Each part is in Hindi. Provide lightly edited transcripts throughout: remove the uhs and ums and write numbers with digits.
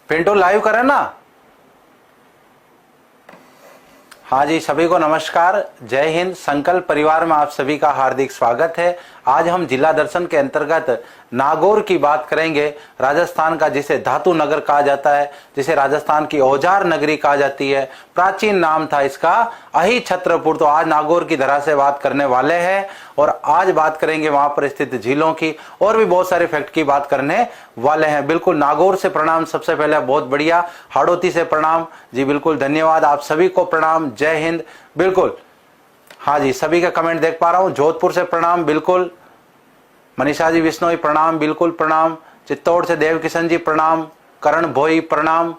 पिंटू लाइव करें ना। हाँ जी, सभी को नमस्कार, जय हिंद। संकल्प परिवार में आप सभी का हार्दिक स्वागत है। आज हम जिला दर्शन के अंतर्गत नागौर की बात करेंगे। राजस्थान का जिसे धातु नगर कहा जाता है, जिसे राजस्थान की औजार नगरी कहा जाती है, प्राचीन नाम था इसका अहि छत्रपुर। तो आज नागौर की धरा से बात करने वाले हैं और आज बात करेंगे वहां पर स्थित झीलों की और भी बहुत सारे फैक्ट की बात करने वाले हैं। बिल्कुल नागौर से प्रणाम, सबसे पहले बहुत बढ़िया। हाड़ौती से प्रणाम जी, बिल्कुल धन्यवाद, आप सभी को प्रणाम, जय हिंद। बिल्कुल हाँ जी, सभी का कमेंट देख पा रहा हूं। जोधपुर से प्रणाम, बिल्कुल। मनीषा जी विश्नोई प्रणाम, बिल्कुल प्रणाम। चित्तौड़ से देव किशन जी प्रणाम। करण भोई प्रणाम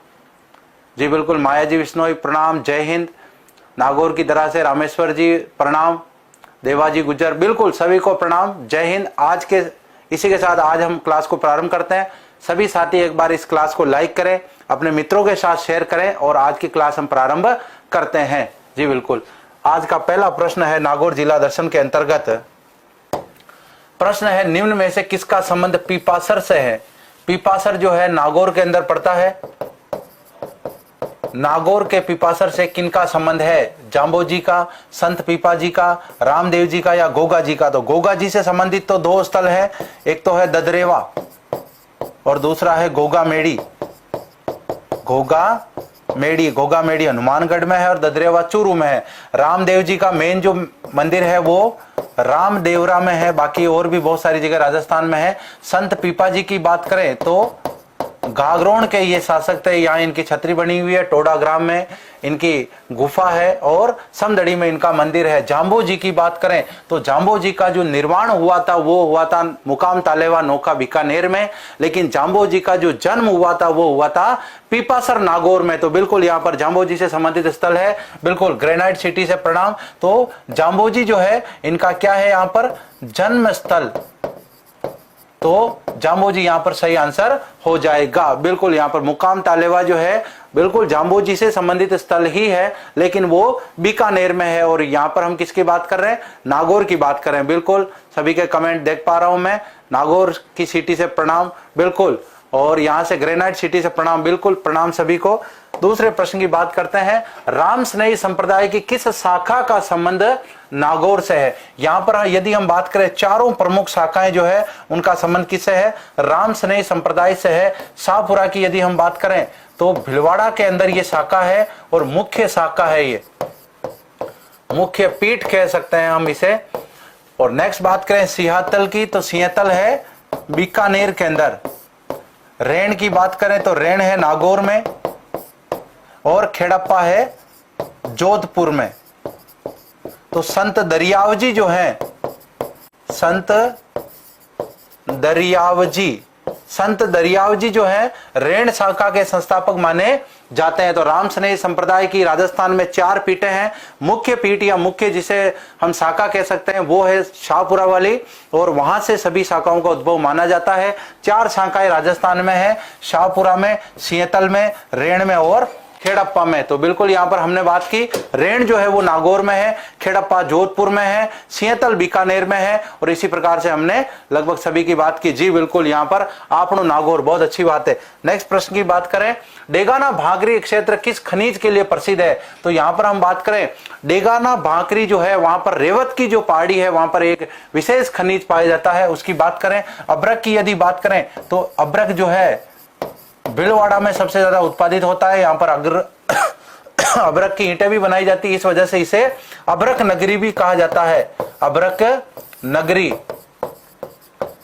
जी, बिल्कुल। माया जी विश्नोई प्रणाम, जय हिंद। नागौर की तरह से रामेश्वर जी प्रणाम। देवाजी गुज्जर, बिल्कुल सभी को प्रणाम, जय हिंद। आज के इसी के साथ आज हम क्लास को प्रारंभ करते हैं। सभी साथी एक बार इस क्लास को लाइक करें, अपने मित्रों के साथ शेयर करें और आज की क्लास हम प्रारंभ करते हैं जी, बिल्कुल। आज का पहला प्रश्न है नागौर जिला दर्शन के अंतर्गत। प्रश्न है, निम्न में से किसका संबंध पीपासर से है? पीपासर जो है नागौर के अंदर पड़ता है। नागौर के पीपासर से किनका संबंध है? जाम्बोजी का, संत पीपा जी का, रामदेव जी का या गोगा जी का? तो गोगा जी से संबंधित तो दो स्थल है, एक तो है ददरेवा और दूसरा है गोगा मेड़ी। गोगा मेड़ी हनुमानगढ़ में है और ददरेवा चूरू में है। रामदेव जी का मेन जो मंदिर है वो रामदेवरा में है, बाकी और भी बहुत सारी जगह राजस्थान में है। संत पीपा जी की बात करें तो गागरोन के ये शासक थे, यहाँ इनकी छतरी बनी हुई है। टोडा ग्राम में इनकी गुफा है और समदड़ी में इनका मंदिर है। जाम्बो जी की बात करें तो जाम्बो जी का जो निर्माण हुआ था वो हुआ था मुकाम तालेवा नौका बीकानेर में, लेकिन जाम्बो जी का जो जन्म हुआ था वो हुआ था पीपासर नागौर में। तो बिल्कुल यहाँ पर जाम्बो जी से संबंधित स्थल है, बिल्कुल। ग्रेनाइट सिटी से प्रणाम। तो जाम्बो जी जो है इनका क्या है यहाँ पर जन्म स्थल, तो जाम्बो जी यहां पर सही आंसर हो जाएगा। बिल्कुल यहाँ पर मुकाम तालेवा जो है बिल्कुल जाम्बो जी से संबंधित स्थल ही है, लेकिन वो बीकानेर में है। और यहां पर हम किसकी बात कर रहे हैं? नागौर की बात कर रहे हैं। बिल्कुल सभी के कमेंट देख पा रहा हूं मैं। नागौर की सिटी से प्रणाम, बिल्कुल। और यहां से ग्रेनाइट सिटी से प्रणाम, बिल्कुल प्रणाम सभी को। दूसरे प्रश्न की बात करते हैं। राम स्नेही संप्रदाय की किस शाखा का संबंध नागौर से है? यहां पर यदि हम बात करें चारों प्रमुख शाखाएं जो है उनका संबंध किससे है? राम स्नेही संप्रदाय से है। शाहपुरा की यदि हम बात करें तो भिलवाड़ा के अंदर ये शाखा है और मुख्य शाखा है, ये मुख्य पीठ कह सकते हैं हम इसे। और नेक्स्ट बात करें सिंहतल की तो सिंहतल है बीकानेर के अंदर। रेण की बात करें तो रेण है नागौर में और खेड़प्पा है जोधपुर में। तो संत दरियावजी जो है, संत दरियावजी जो है रेण शाखा के संस्थापक माने जाते हैं। तो राम स्नेही संप्रदाय की राजस्थान में 4 पीठें हैं। मुख्य पीठ या मुख्य जिसे हम शाखा कह सकते हैं वो है शाहपुरा वाली, और वहां से सभी शाखाओं का उद्भव माना जाता है। 4 शाखाएं राजस्थान में है, शाहपुरा में, सिंहतल में, रेण में और खेड़प्पा में। तो बिल्कुल यहां पर हमने बात की, रेण जो है वो नागौर में है, खेड़प्पा जोधपुर में है, सिंहतल बीकानेर में है, और इसी प्रकार से हमने लगभग सभी की बात की जी, बिल्कुल। यहां पर आपनो नागौर, बहुत अच्छी बात है। नेक्स्ट प्रश्न की बात करें, डेगाना भांकरी क्षेत्र किस खनिज के लिए प्रसिद्ध है? तो यहां पर हम बात करें डेगाना भांकरी जो है वहां पर रेवत की जो पहाड़ी है वहां पर एक विशेष खनिज पाया जाता है, उसकी बात करें। अब्रक की यदि बात करें तो अब्रक जो है भीलवाड़ा में सबसे ज्यादा उत्पादित होता है। यहाँ पर अब्रक की ईंटें भी बनाई जाती है, इस वजह से इसे अब्रक नगरी भी कहा जाता है। अब्रक नगरी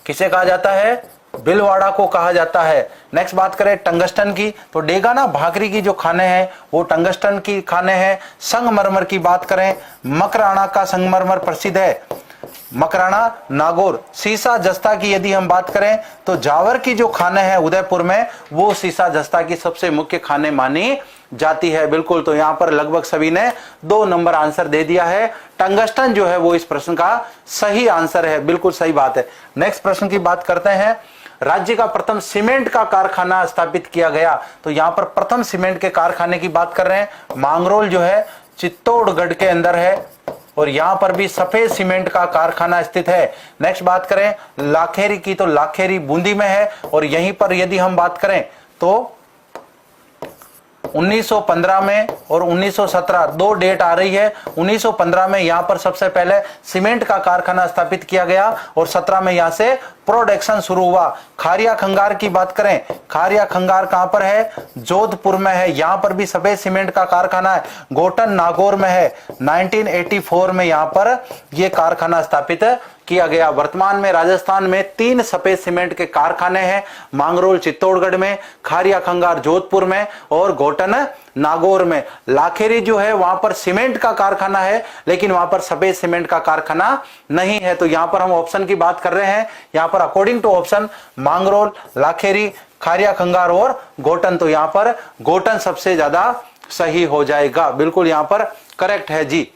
किसे कहा जाता है? भीलवाड़ा को कहा जाता है। नेक्स्ट बात करें टंगस्टन की तो डेगाना भाकरी की जो खाने हैं वो टंगस्टन की खाने हैं। संगमरमर की बात करें, मकराना का संगमरमर प्रसिद्ध है, मकराना नागौर। सीसा जस्ता की यदि हम बात करें तो जावर की जो खाने हैं उदयपुर में वो सीसा जस्ता की सबसे मुख्य खाने मानी जाती है, बिल्कुल। तो यहां पर लगभग सभी ने 2 नंबर आंसर दे दिया है। टंगस्टन जो है वो इस प्रश्न का सही आंसर है, बिल्कुल सही बात है। नेक्स्ट प्रश्न की बात करते हैं, राज्य का प्रथम सीमेंट का कारखाना स्थापित किया गया। तो यहां पर प्रथम सीमेंट के कारखाने की बात कर रहे हैं। मांगरोल जो है चित्तौड़गढ़ के अंदर है और यहां पर भी सफेद सीमेंट का कारखाना स्थित है। नेक्स्ट बात करें लाखेरी की तो लाखेरी बूंदी में है, और यहीं पर यदि हम बात करें तो 1915 में और 1917 दो डेट आ रही है। 1915 में यहां पर सबसे पहले सीमेंट का कारखाना स्थापित किया गया और 17 में यहां से प्रोडक्शन शुरू हुआ। खारिया खंगार की बात करें, खारिया खंगार कहां पर है? जोधपुर में है। यहां पर भी सफेद सीमेंट का कारखाना है। गोटन नागौर में है। 1984 में यहां पर यह कारखाना स्थापित किया गया। वर्तमान में राजस्थान में 3 सफेद सीमेंट के कारखाने हैं, मांगरोल चित्तौड़गढ़ में, खारिया खंगार जोधपुर में और गोटन नागौर में। लाखेरी जो है वहां पर सीमेंट का कारखाना है, लेकिन वहां पर सफेद सीमेंट का कारखाना नहीं है। तो यहां पर हम ऑप्शन की बात कर रहे हैं, यहां पर according to option Mangrol, Lakheri, Khariya Khangar और गोटन। तो यहां पर गोटन सबसे ज्यादा सही हो जाएगा, बिल्कुल यहां पर करेक्ट है जी।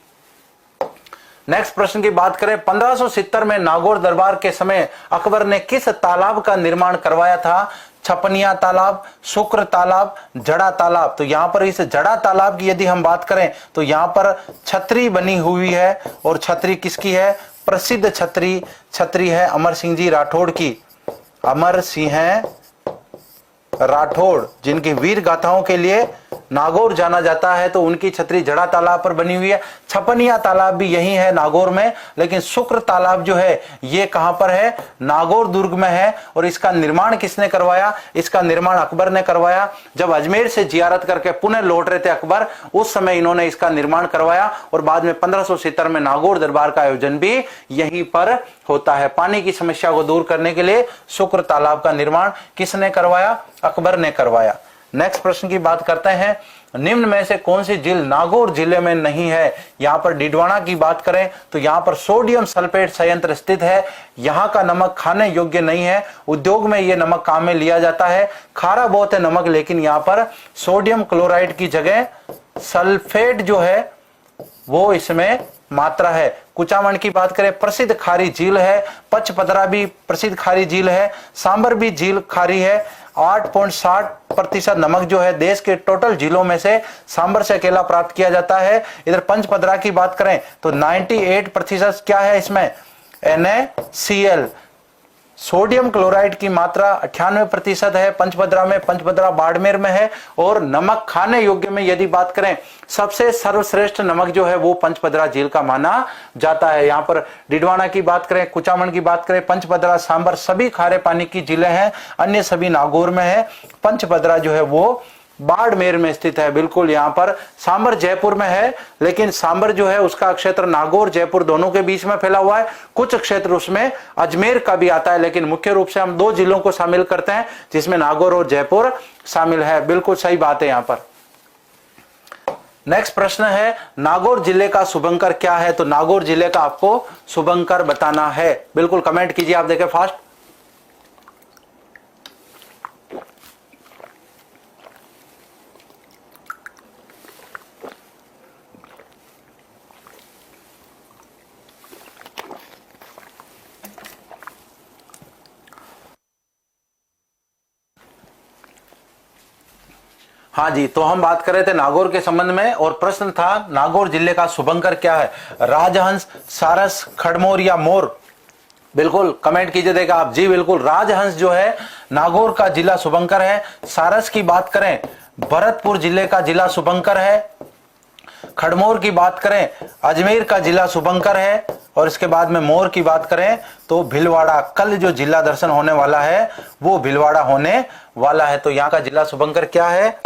नेक्स्ट प्रश्न की बात करें, 1570 में नागौर दरबार के समय अकबर ने किस तालाब का निर्माण करवाया था? छपनिया तालाब, शुक्र तालाब, जड़ा तालाब। तो यहां पर इस जड़ा तालाब की यदि हम बात करें तो यहां पर छतरी बनी हुई है और छतरी किसकी है? प्रसिद्ध छतरी है अमर सिंह जी राठौड़ की। अमर सिंह राठौड़ जिनकी वीर गाथाओं के लिए नागौर जाना जाता है, तो उनकी छतरी जड़ा तालाब पर बनी हुई है। छपनिया तालाब भी यही है नागौर में, लेकिन शुक्र तालाब जो है ये कहां पर है? नागौर दुर्ग में है। और इसका निर्माण किसने करवाया? इसका निर्माण अकबर ने करवाया। जब अजमेर से जियारत करके पुणे लौट रहे थे अकबर, उस समय इन्होंने इसका निर्माण करवाया और बाद में 1570 में नागौर दरबार का आयोजन भी यहीं पर होता है। पानी की समस्या को दूर करने के लिए शुक्र तालाब का निर्माण किसने करवाया? अकबर ने करवाया। नेक्स्ट प्रश्न की बात करते हैं, निम्न में से कौन सी झील नागौर जिले में नहीं है? यहां पर डिडवाना की बात करें तो यहां पर सोडियम सल्फेट संयंत्र स्थित है। यहां का नमक खाने योग्य नहीं है, उद्योग में यह नमक काम में लिया जाता है। खारा बहुत है नमक, लेकिन यहां पर सोडियम क्लोराइड की जगह सल्फेट जो है वो इसमें मात्रा है। कुचामन की बात करें, प्रसिद्ध खारी झील है। पचपदरा भी प्रसिद्ध खारी झील है। सांबर भी झील खारी है। 8.60% नमक जो है देश के टोटल झीलों में से सांबर से अकेला प्राप्त किया जाता है। इधर पंचपदरा की बात करें तो 98% क्या है इसमें? NaCl। सोडियम क्लोराइड की मात्रा 98% है पंचपदरा में। पंचपदरा बाड़मेर में है। और नमक खाने योग्य में यदि बात करें, सबसे सर्वश्रेष्ठ नमक जो है वो पंचपदरा झील का माना जाता है। यहां पर डिडवाना की बात करें, कुचामन की बात करें, पंचपदरा, सांबर सभी खारे पानी की झीलें हैं। अन्य सभी नागौर में है। पंचपदरा जो है वो बाड़मेर में स्थित है। बिल्कुल यहां पर सांबर जयपुर में है, लेकिन सांबर जो है उसका क्षेत्र नागौर जयपुर दोनों के बीच में फैला हुआ है। कुछ क्षेत्र उसमें अजमेर का भी आता है, लेकिन मुख्य रूप से हम 2 जिलों को शामिल करते हैं जिसमें नागौर और जयपुर शामिल है। बिल्कुल सही बात है यहां पर। नेक्स्ट प्रश्न है, नागौर जिले का शुभंकर क्या है? तो नागौर जिले का आपको शुभंकर बताना है। बिल्कुल कमेंट कीजिए, आप देखें फास्ट। हाँ जी, तो हम बात कर रहे थे नागौर के संबंध में और प्रश्न था नागौर जिले का शुभंकर क्या है? राजहंस, सारस, खड़मोर या मोर? बिल्कुल कमेंट कीजिए देगा आप जी। बिल्कुल राजहंस जो है नागौर का जिला शुभंकर है। सारस की बात करें, भरतपुर जिले का जिला शुभंकर है। खड़मोर की बात करें, अजमेर का जिला शुभंकर है। और इसके बाद में मोर की बात करें तो भीलवाड़ा, कल जो जिला दर्शन होने वाला है वो भीलवाड़ा होने वाला है। तो यहाँ का जिला शुभंकर क्या है?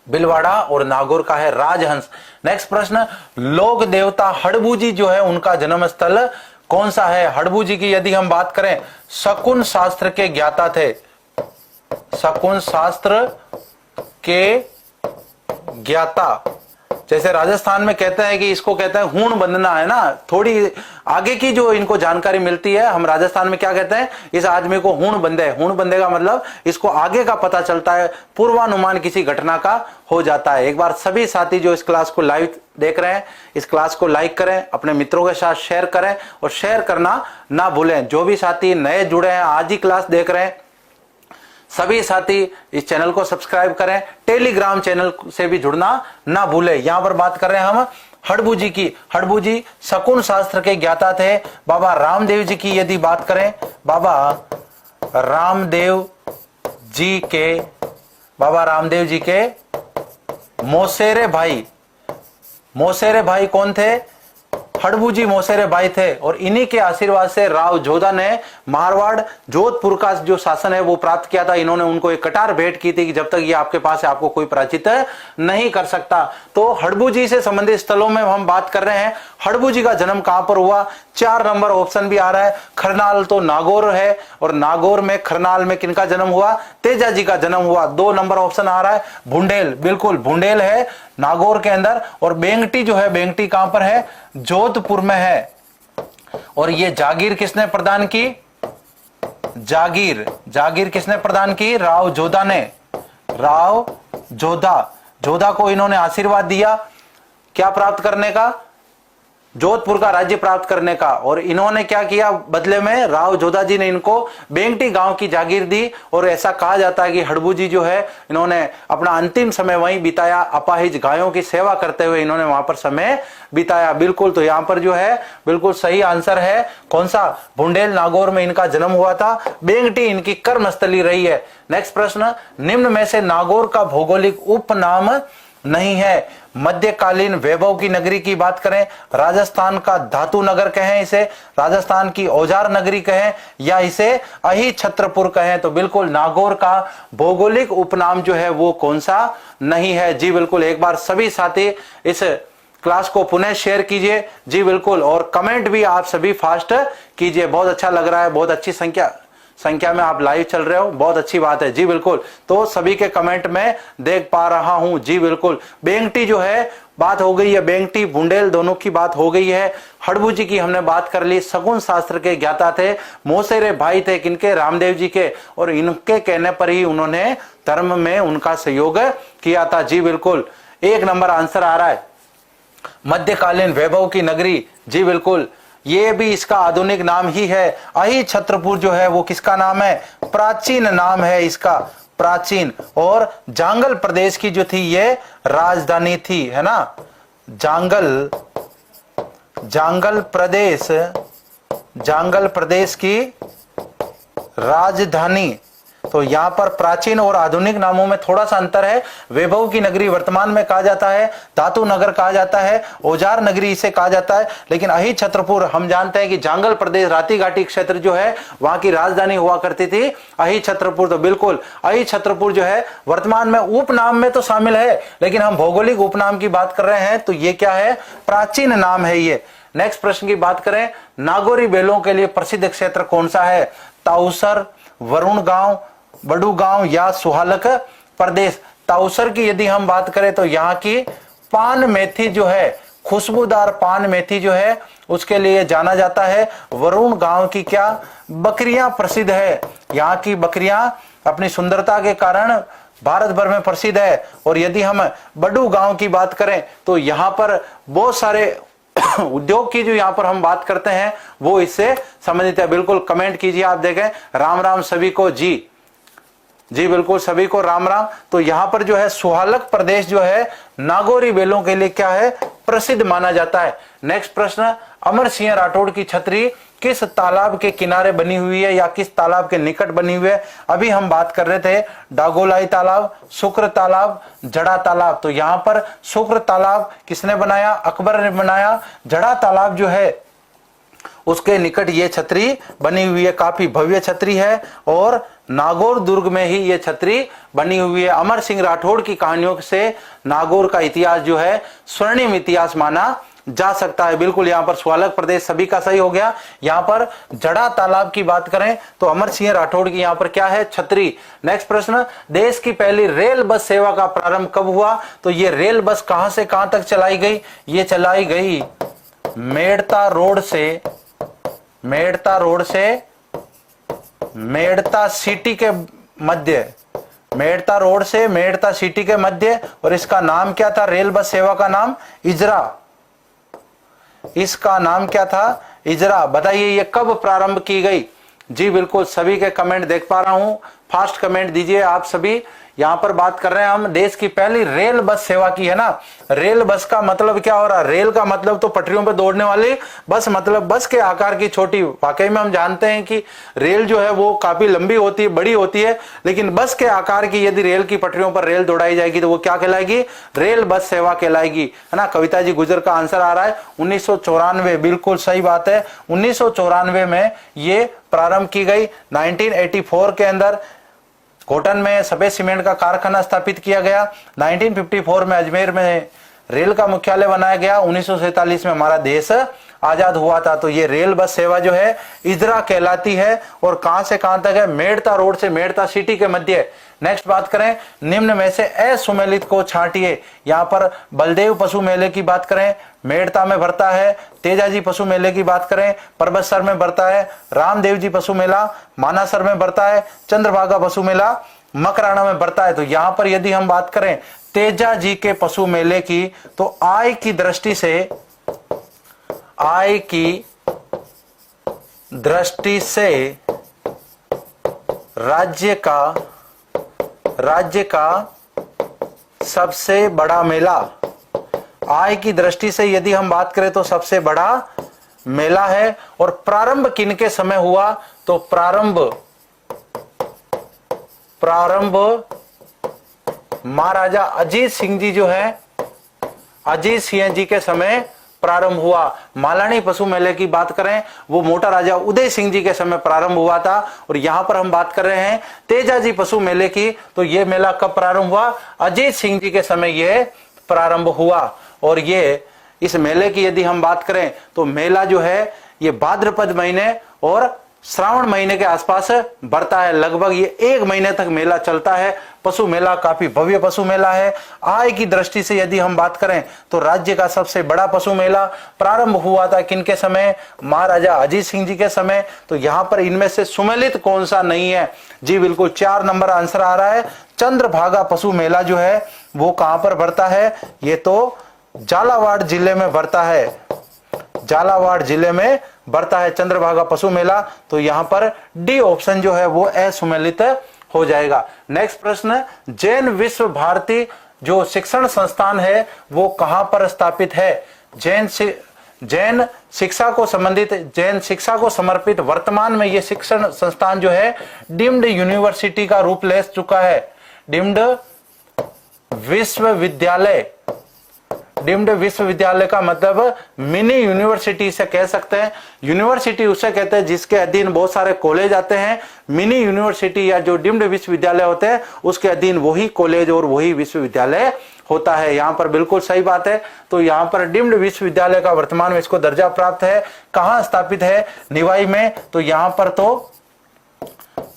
भीलवाड़ा। और नागौर का है राजहंस। नेक्स्ट प्रश्न, लोक देवता हड़बूजी जो है उनका जन्म स्थल कौन सा है? हड़बूजी की यदि हम बात करें, शकुन शास्त्र के ज्ञाता थे। शकुन शास्त्र के ज्ञाता, जैसे राजस्थान में कहते हैं कि इसको कहते हैं हूण बंधना, है ना। थोड़ी आगे की जो इनको जानकारी मिलती है, हम राजस्थान में क्या कहते हैं, इस आदमी को हूण बंधे। हूण बंधे का मतलब इसको आगे का पता चलता है, पूर्वानुमान किसी घटना का हो जाता है। एक बार सभी साथी जो इस क्लास को लाइव देख रहे हैं, इस क्लास को लाइक करें, अपने मित्रों के साथ शेयर करें और शेयर करना ना भूलें। जो भी साथी नए जुड़े हैं, आज ही क्लास देख रहे हैं, सभी साथी इस चैनल को सब्सक्राइब करें। टेलीग्राम चैनल से भी जुड़ना ना भूलें। यहां पर बात कर रहे हैं हम हड़बूजी की। हड़बूजी शकुन शास्त्र के ज्ञाता थे। बाबा रामदेव जी की यदि बात करें, बाबा रामदेव जी के मोसेरे भाई, मोसेरे भाई कौन थे? हड़बूजी मोसेरे भाई थे, और इन्हीं के आशीर्वाद से राव जोधा ने मारवाड़ जोधपुर का जो शासन है वो प्राप्त किया था। इन्होंने उनको एक कटार भेंट की थी कि जब तक ये आपके पास है आपको कोई पराजित नहीं कर सकता। तो हड़बूजी से संबंधित स्थलों में हम बात कर रहे हैं। हड़बूजी का जन्म कहां पर हुआ? 4 नंबर ऑप्शन भी आ रहा है। खरनाल तो नागौर है, और नागौर में खरनाल में किनका जन्म हुआ? तेजाजी का जन्म हुआ। 2 नंबर ऑप्शन आ रहा है। भुंडेल, बिल्कुल भुंडेल है नागौर के अंदर। और बेंगटी जो है, बेंगटी कहां पर है? जोधपुर में है। और ये जागीर किसने प्रदान की? जागीर, जागीर किसने प्रदान की? राव जोधा ने। राव जोधा, जोधा को इन्होंने आशीर्वाद दिया क्या प्राप्त करने का? जोधपुर का राज्य प्राप्त करने का। और इन्होंने क्या किया बदले में? राव जोधा जी ने इनको बेंगटी गांव की जागीर दी। और ऐसा कहा जाता है कि हड़बूजी जो है इन्होंने अपना अंतिम समय वहीं बिताया, अपाहिज गायों की सेवा करते हुए इन्होंने वहां पर समय बिताया। बिल्कुल, तो यहां पर जो है बिल्कुल सही आंसर है कौन सा? भुंडेल, नागौर में इनका जन्म हुआ था। बेंगटी इनकी कर्मस्थली रही है। नेक्स्ट प्रश्न, निम्न में से नागौर का भौगोलिक उपनाम नहीं है? मध्यकालीन वैभव की नगरी की बात करें, राजस्थान का धातु नगर कहें इसे, राजस्थान की औजार नगरी कहें, या इसे अहि छत्रपुर कहें, तो बिल्कुल नागौर का भौगोलिक उपनाम जो है वो कौन सा नहीं है? जी बिल्कुल, एक बार सभी साथी इस क्लास को पुनः शेयर कीजिए। जी बिल्कुल, और कमेंट भी आप सभी फास्ट कीजिए। बहुत अच्छा लग रहा है, बहुत अच्छी संख्या में आप लाइव चल रहे हो, बहुत अच्छी बात है। जी बिल्कुल, तो सभी के कमेंट में देख पा रहा हूं। जी बिल्कुल, बेंगटी जो है बात हो गई है, बेंगटी भुंडेल दोनों की बात हो गई है। हड़बूजी की हमने बात कर ली। शकुन शास्त्र के ज्ञाता थे, मोसेरे भाई थे किनके? रामदेव जी के। और इनके कहने पर ही उन्होंने धर्म में उनका सहयोग किया था। जी बिल्कुल, 1 नंबर आंसर आ रहा है। मध्यकालीन वैभव की नगरी, जी बिल्कुल, ये भी इसका आधुनिक नाम ही है। अहि छत्रपुर जो है वो किसका नाम है? प्राचीन नाम है इसका, प्राचीन। और जांगल प्रदेश की जो थी ये राजधानी थी, है ना? जांगल प्रदेश की राजधानी। तो यहां पर प्राचीन और आधुनिक नामों में थोड़ा सा अंतर है। वैभव की नगरी वर्तमान में कहा जाता है, धातु नगर कहा जाता है, औजार नगरी इसे कहा जाता है। लेकिन अहि छत्रपुर हम जानते हैं कि जांगल प्रदेश राती घाटी क्षेत्र जो है वहां की राजधानी हुआ करती थी अहि छत्रपुर। तो बिल्कुल अहि छत्रपुर जो है वर्तमान में उपनाम में तो शामिल है, लेकिन हम भौगोलिक उपनाम की बात कर रहे हैं तो ये क्या है? प्राचीन नाम है ये। नेक्स्ट प्रश्न की बात करें, नागौरी बैलों के लिए प्रसिद्ध क्षेत्र कौन सा है? ताउसर, वरुण गांव, बड़ू गांव, या सुहालक प्रदेश। ताउसर की यदि हम बात करें तो यहाँ की पान मेथी जो है, खुशबूदार पान मेथी जो है उसके लिए जाना जाता है। वरुण गांव की क्या? बकरियां प्रसिद्ध है। यहाँ की बकरियां अपनी सुंदरता के कारण भारत भर में प्रसिद्ध है। और यदि हम बड़ू गांव की बात करें तो यहाँ पर बहुत सारे उद्योग की जो यहाँ पर हम बात करते हैं वो इससे संबंधित है। बिल्कुल कमेंट कीजिए, आप देखें। राम राम सभी को। जी बिल्कुल, सभी को राम राम। तो यहाँ पर जो है सुहालक प्रदेश जो है नागौरी बैलों के लिए क्या है? प्रसिद्ध माना जाता है। नेक्स्ट प्रश्न, अमर सिंह राठौड़ की छतरी किस तालाब के किनारे बनी हुई है या किस तालाब के निकट बनी हुई है? अभी हम बात कर रहे थे डागोलाई तालाब, शुक्र तालाब, जड़ा तालाब। तो यहाँ पर शुक्र तालाब किसने बनाया? अकबर ने बनाया। जड़ा तालाब जो है उसके निकट ये छतरी बनी हुई है, काफी भव्य छतरी है। और नागौर दुर्ग में ही ये छतरी बनी हुई है। अमर सिंह राठौड़ की कहानियों से नागौर का इतिहास जो है स्वर्णिम इतिहास माना जा सकता है। बिल्कुल, यहाँ पर सुहालक प्रदेश सभी का सही हो गया। यहाँ पर जड़ा तालाब की बात करें तो अमर सिंह राठौड़ की यहाँ पर क्या है? छतरी। नेक्स्ट प्रश्न, देश की पहली रेल बस सेवा का प्रारंभ कब हुआ? तो ये रेल बस कहां से कहां तक चलाई गई? ये चलाई गई मेड़ता रोड से मेड़ता सिटी के मध्य, मेड़ता रोड से मेड़ता सिटी के मध्य। और इसका नाम क्या था? रेल बस सेवा का नाम इजरा। इसका नाम क्या था? इजरा। बताइए ये कब प्रारंभ की गई? जी बिल्कुल, सभी के कमेंट देख पा रहा हूं, फास्ट कमेंट दीजिए आप सभी। यहाँ पर बात कर रहे हैं हम देश की पहली रेल बस सेवा की है ना। रेल बस का मतलब क्या हो रहा है? रेल का मतलब तो पटरियों पर दौड़ने वाली बस, मतलब बस के आकार की छोटी। वाकई में हम जानते हैं कि रेल जो है वो काफी लंबी होती है, बड़ी होती है, लेकिन बस के आकार की यदि रेल की पटरियों पर रेल दौड़ाई जाएगी तो वो क्या कहलाएगी? रेल बस सेवा कहलाएगी, है ना। कविता जी गुजर का आंसर आ रहा है 1994। बिल्कुल सही बात है, 1994 में ये प्रारंभ की गई। 1984 के अंदर कोटन में सफेद सीमेंट का कारखाना स्थापित किया गया। 1954 में अजमेर में रेल का मुख्यालय बनाया गया। 1947 में हमारा देश आजाद हुआ था। तो ये रेल बस सेवा जो है इजरा कहलाती है। और कहां से कहां तक है? मेड़ता रोड से मेड़ता सिटी के मध्य। नेक्स्ट बात करें, निम्न में से असुमेलित को छांटिए। यहाँ पर बलदेव पशु मेले की बात करें, मेड़ता में भरता है। तेजाजी पशु मेले की बात करें, परबतसर में भरता है। रामदेव जी पशु मेला मानासर में भरता है। चंद्रभागा पशु मेला मकराना में भरता है। तो यहां पर यदि हम बात करें तेजाजी के पशु मेले की, तो आय की दृष्टि से राज्य का सबसे बड़ा मेला, आय की दृष्टि से यदि हम बात करें तो सबसे बड़ा मेला है। और प्रारंभ किनके समय हुआ? तो प्रारंभ महाराजा अजीत सिंह जी जो है, अजीत सिंह जी के समय प्रारंभ हुआ। मालानी पशु मेले की बात करें, वो मोटा राजा उदय सिंह जी के समय प्रारंभ हुआ था। और यहां पर हम बात कर रहे हैं तेजाजी पशु मेले की, तो ये मेला कब प्रारंभ हुआ? अजीत सिंह जी के समय ये प्रारंभ हुआ। और ये इस मेले की यदि हम बात करें तो मेला जो है ये भाद्रपद महीने और श्रावण महीने के आसपास बढ़ता है। लगभग ये 1 महीने तक मेला चलता है। पशु मेला काफी भव्य पशु मेला है। आय की दृष्टि से यदि हम बात करें तो राज्य का सबसे बड़ा पशु मेला प्रारंभ हुआ था किनके समय? महाराजा अजीत सिंह जी के समय। तो यहां पर इनमें से सुमेलित कौन सा नहीं है? जी बिल्कुल 4 नंबर आंसर आ रहा है। चंद्रभागा पशु मेला जो है वो कहां पर बढ़ता है? ये तो झालावाड़ जिले में बढ़ता है। झालावाड़ जिले में बढ़ता है चंद्रभागा पशु मेला। तो यहां पर डी ऑप्शन जो है वो असुमेलित हो जाएगा। नेक्स्ट प्रश्न, जैन विश्व भारती जो शिक्षण संस्थान है वो कहां पर स्थापित है? जैन शिक्षा को समर्पित वर्तमान में ये शिक्षण संस्थान जो है डीम्ड यूनिवर्सिटी का रूप ले चुका है। डीम्ड विश्वविद्यालय का मतलब मिनी यूनिवर्सिटी से कह सकते हैं। यूनिवर्सिटी उसे कहते हैं जिसके अधीन बहुत सारे कॉलेज आते हैं। मिनी यूनिवर्सिटी या जो डीम्ड विश्वविद्यालय होते हैं उसके अधीन वही कॉलेज और वही विश्वविद्यालय होता है। यहां पर बिल्कुल सही बात है। तो यहां पर डीम्ड विश्वविद्यालय का वर्तमान में इसको दर्जा प्राप्त है। कहां स्थापित है? निवाई में। तो यहां पर तो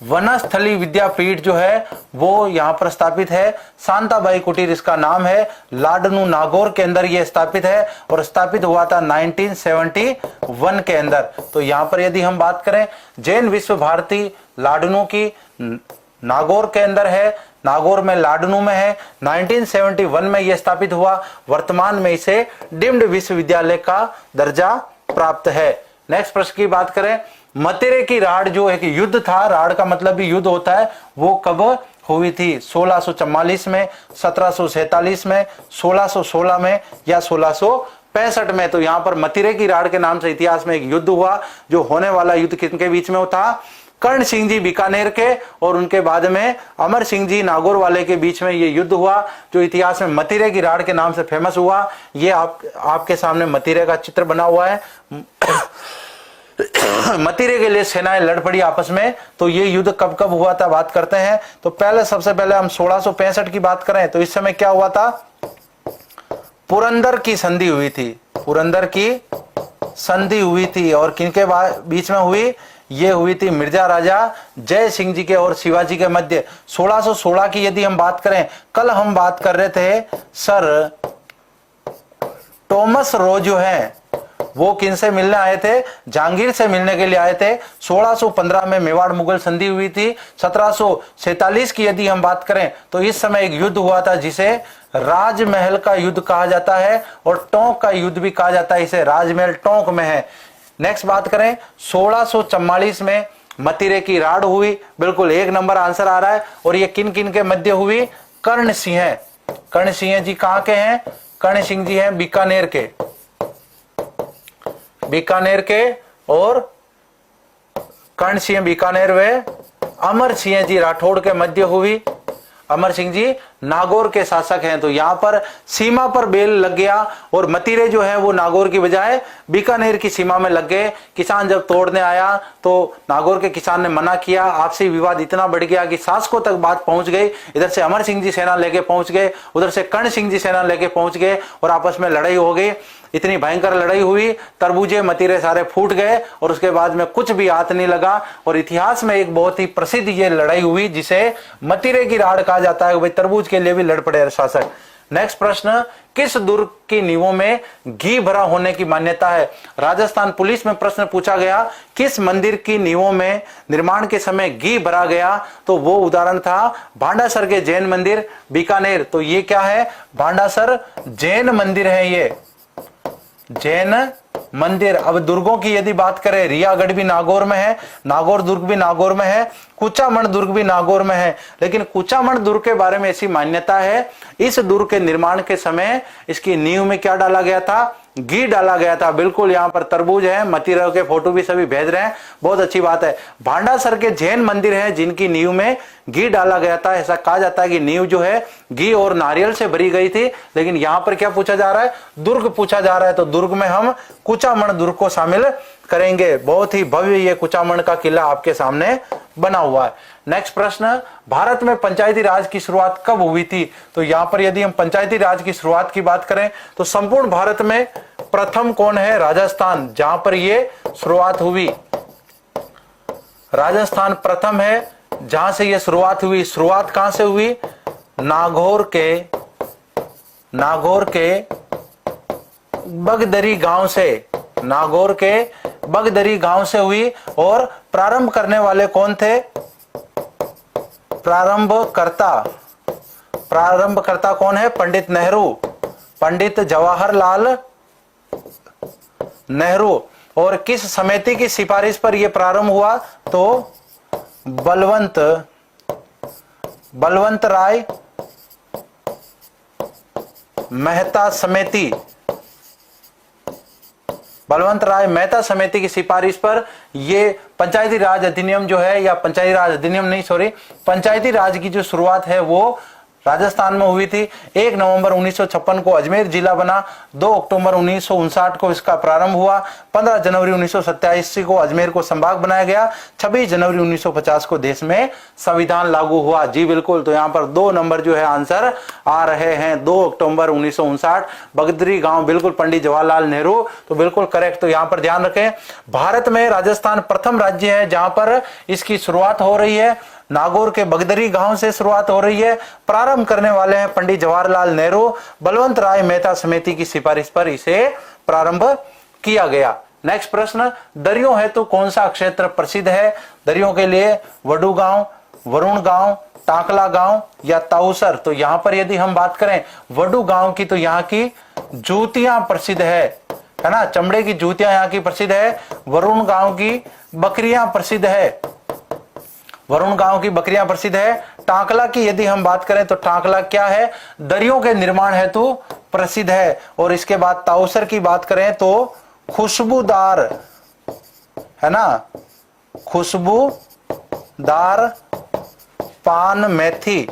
वनस्थली विद्यापीठ जो है वो यहां पर स्थापित है। शांताबाई कुटीर इसका नाम है। लाडनू नागौर के अंदर यह स्थापित है और स्थापित हुआ था 1971 के अंदर। तो यहां पर यदि हम बात करें जैन विश्व भारती लाडनू की नागौर के अंदर है, नागौर में लाडनू में है। 1971 में यह स्थापित हुआ। वर्तमान में इसे डीम्ड विश्वविद्यालय का दर्जा प्राप्त है। नेक्स्ट प्रश्न की बात करें, मतेरे की राड़ जो एक युद्ध था, राड़ का मतलब भी युद्ध होता है, वो कब हुई थी? 1644 में, 1747 में, 1616 में या 1665 में। तो यहां पर मतिरे की राड़ के नाम से इतिहास में एक युद्ध हुआ। जो होने वाला युद्ध किनके बीच में था? कर्ण सिंह जी बीकानेर के और उनके बाद में अमर सिंह जी नागौर वाले के बीच में ये युद्ध हुआ, जो इतिहास में मतिरे की राड़ के नाम से फेमस हुआ। ये आपके सामने मतिरे का चित्र बना हुआ है। मतिरे के लिए सेनाएं लड़ पड़ी आपस में। तो ये युद्ध कब कब हुआ था बात करते हैं। तो सबसे पहले हम 1665 की बात करें तो इस समय क्या हुआ था? पुरंदर की संधि हुई थी। पुरंदर की संधि हुई थी और किनके बीच में हुई? ये हुई थी मिर्जा राजा जय सिंह जी के और शिवाजी के मध्य। 1616 की यदि हम बात करें, कल हम बात कर रहे थे सर टॉमस रो जो है वो किन से मिलने आए थे? जहांगीर से मिलने के लिए आए थे। 1615 में मेवाड़ मुगल संधि हुई थी। 1747 की यदि हम बात करें तो इस समय एक युद्ध हुआ था जिसे राजमहल का युद्ध कहा जाता है और टोंक का युद्ध भी कहा जाता है। इसे राजमहल टोंक में है। नेक्स्ट बात करें 1644 में मतिरे की राड हुई, बिल्कुल 1 नंबर आंसर आ रहा है। और ये किन किन के मध्य हुई? कर्ण सिंह। कर्ण सिंह जी कहां के हैं? कर्ण सिंह जी हैं बीकानेर के, बीकानेर के। और कर्ण सिंह बीकानेर वे अमर सिंह जी राठौड़ के मध्य हुई। अमर सिंह जी नागौर के शासक हैं। तो यहां पर सीमा पर बेल लग गया और मतिरे जो है वो नागौर की बजाय बीकानेर की सीमा में लग गए। किसान जब तोड़ने आया तो नागौर के किसान ने मना किया, आपसी विवाद इतना बढ़ गया कि शासकों तक बात पहुंच गई। इधर से अमर सिंह जी सेना लेके पहुंच गए, उधर से कर्ण सिंह जी सेना लेके पहुंच गए और आपस में लड़ाई हो गई। इतनी भयंकर लड़ाई हुई, तरबूजे मतिरे सारे फूट गए और उसके बाद में कुछ भी हाथ नहीं लगा। और इतिहास में एक बहुत ही प्रसिद्ध ये लड़ाई हुई जिसे मतिरे की राड़ कहा जाता है। भाई तरबूज के लिए भी लड़ पड़े शासक। नेक्स्ट प्रश्न, किस दुर्ग की नींवों में घी भरा होने की मान्यता है? राजस्थान पुलिस में प्रश्न पूछा गया, किस मंदिर की नींवों में निर्माण के समय घी भरा गया? तो वो उदाहरण था भांडासर के जैन मंदिर बीकानेर। तो ये क्या है? भांडासर जैन मंदिर है, ये जैन मंदिर। अब दुर्गों की यदि बात करें, रियागढ़ भी नागौर में है, नागौर दुर्ग भी नागौर में है, कुचामण दुर्ग भी नागौर में है। लेकिन कुचामण दुर्ग के बारे में ऐसी मान्यता है, इस दुर्ग के निर्माण के समय इसकी नींव में क्या डाला गया था? घी डाला गया था। बिल्कुल यहाँ पर तरबूज है, मतिरा के फोटो भी सभी भेज रहे हैं, बहुत अच्छी बात है। भांडासर के जैन मंदिर हैं जिनकी नींव में घी डाला गया था। ऐसा कहा जाता है कि नींव जो है घी और नारियल से भरी गई थी। लेकिन यहाँ पर क्या पूछा जा रहा है? दुर्ग पूछा जा रहा है। तो दुर्ग में हम कुचामण दुर्ग को शामिल करेंगे। बहुत ही भव्य ये कुचामण का किला आपके सामने बना हुआ है। नेक्स्ट प्रश्न, भारत में पंचायती राज की शुरुआत कब हुई थी? तो यहां पर यदि हम पंचायती राज की शुरुआत की बात करें तो संपूर्ण भारत में प्रथम कौन है? राजस्थान, जहां पर ये शुरुआत हुई। राजस्थान प्रथम है जहां से ये शुरुआत हुई। शुरुआत कहां से हुई? नागौर के बगदरी गांव से, नागौर के बगदरी गांव से हुई। और प्रारंभ करने वाले कौन थे? प्रारंभकर्ता कौन है? पंडित नेहरू, पंडित जवाहरलाल नेहरू। और किस समिति की सिफारिश पर यह प्रारंभ हुआ? तो बलवंत राय मेहता समिति, बलवंत राय मेहता समिति की सिफारिश पर यह पंचायती राज अधिनियम जो है, या पंचायती राज अधिनियम नहीं सॉरी, पंचायती राज की जो शुरुआत है वो राजस्थान में हुई थी। 1 नवंबर 1956 को अजमेर जिला बना, 2 अक्टूबर 1959 को इसका प्रारंभ हुआ, 15 जनवरी 1987 को अजमेर को संभाग बनाया गया, 26 जनवरी 1950 को देश में संविधान लागू हुआ। जी बिल्कुल, तो यहाँ पर 2 नंबर जो है आंसर आ रहे हैं। 2 अक्टूबर 1959 बगदरी गांव, बिल्कुल पंडित जवाहरलाल नेहरू, तो बिल्कुल करेक्ट। तो यहाँ पर ध्यान रखें, भारत में राजस्थान प्रथम राज्य है जहां पर इसकी शुरुआत हो रही है। नागौर के बगदरी गांव से शुरुआत हो रही है। प्रारंभ करने वाले हैं पंडित जवाहरलाल नेहरू। बलवंत राय मेहता समिति की सिफारिश पर इसे प्रारंभ किया गया। नेक्स्ट प्रश्न, दरियों हेतु कौन सा क्षेत्र प्रसिद्ध है? दरियों के लिए वडू गांव, वरुण गांव, टाकला गांव या ताऊसर। तो यहां पर यदि हम बात करें वडू गांव की, तो यहाँ की जूतियां प्रसिद्ध है ना, चमड़े की जूतियां यहाँ की प्रसिद्ध है। वरुण गांव की बकरियां प्रसिद्ध है, वरुण गांव की बकरियां प्रसिद्ध है। टाकला की यदि हम बात करें तो टाकला क्या है? दरियों के निर्माण हेतु प्रसिद्ध है। और इसके बाद ताऊसर की बात करें तो खुशबूदार, है ना, खुशबूदार पान मेथी,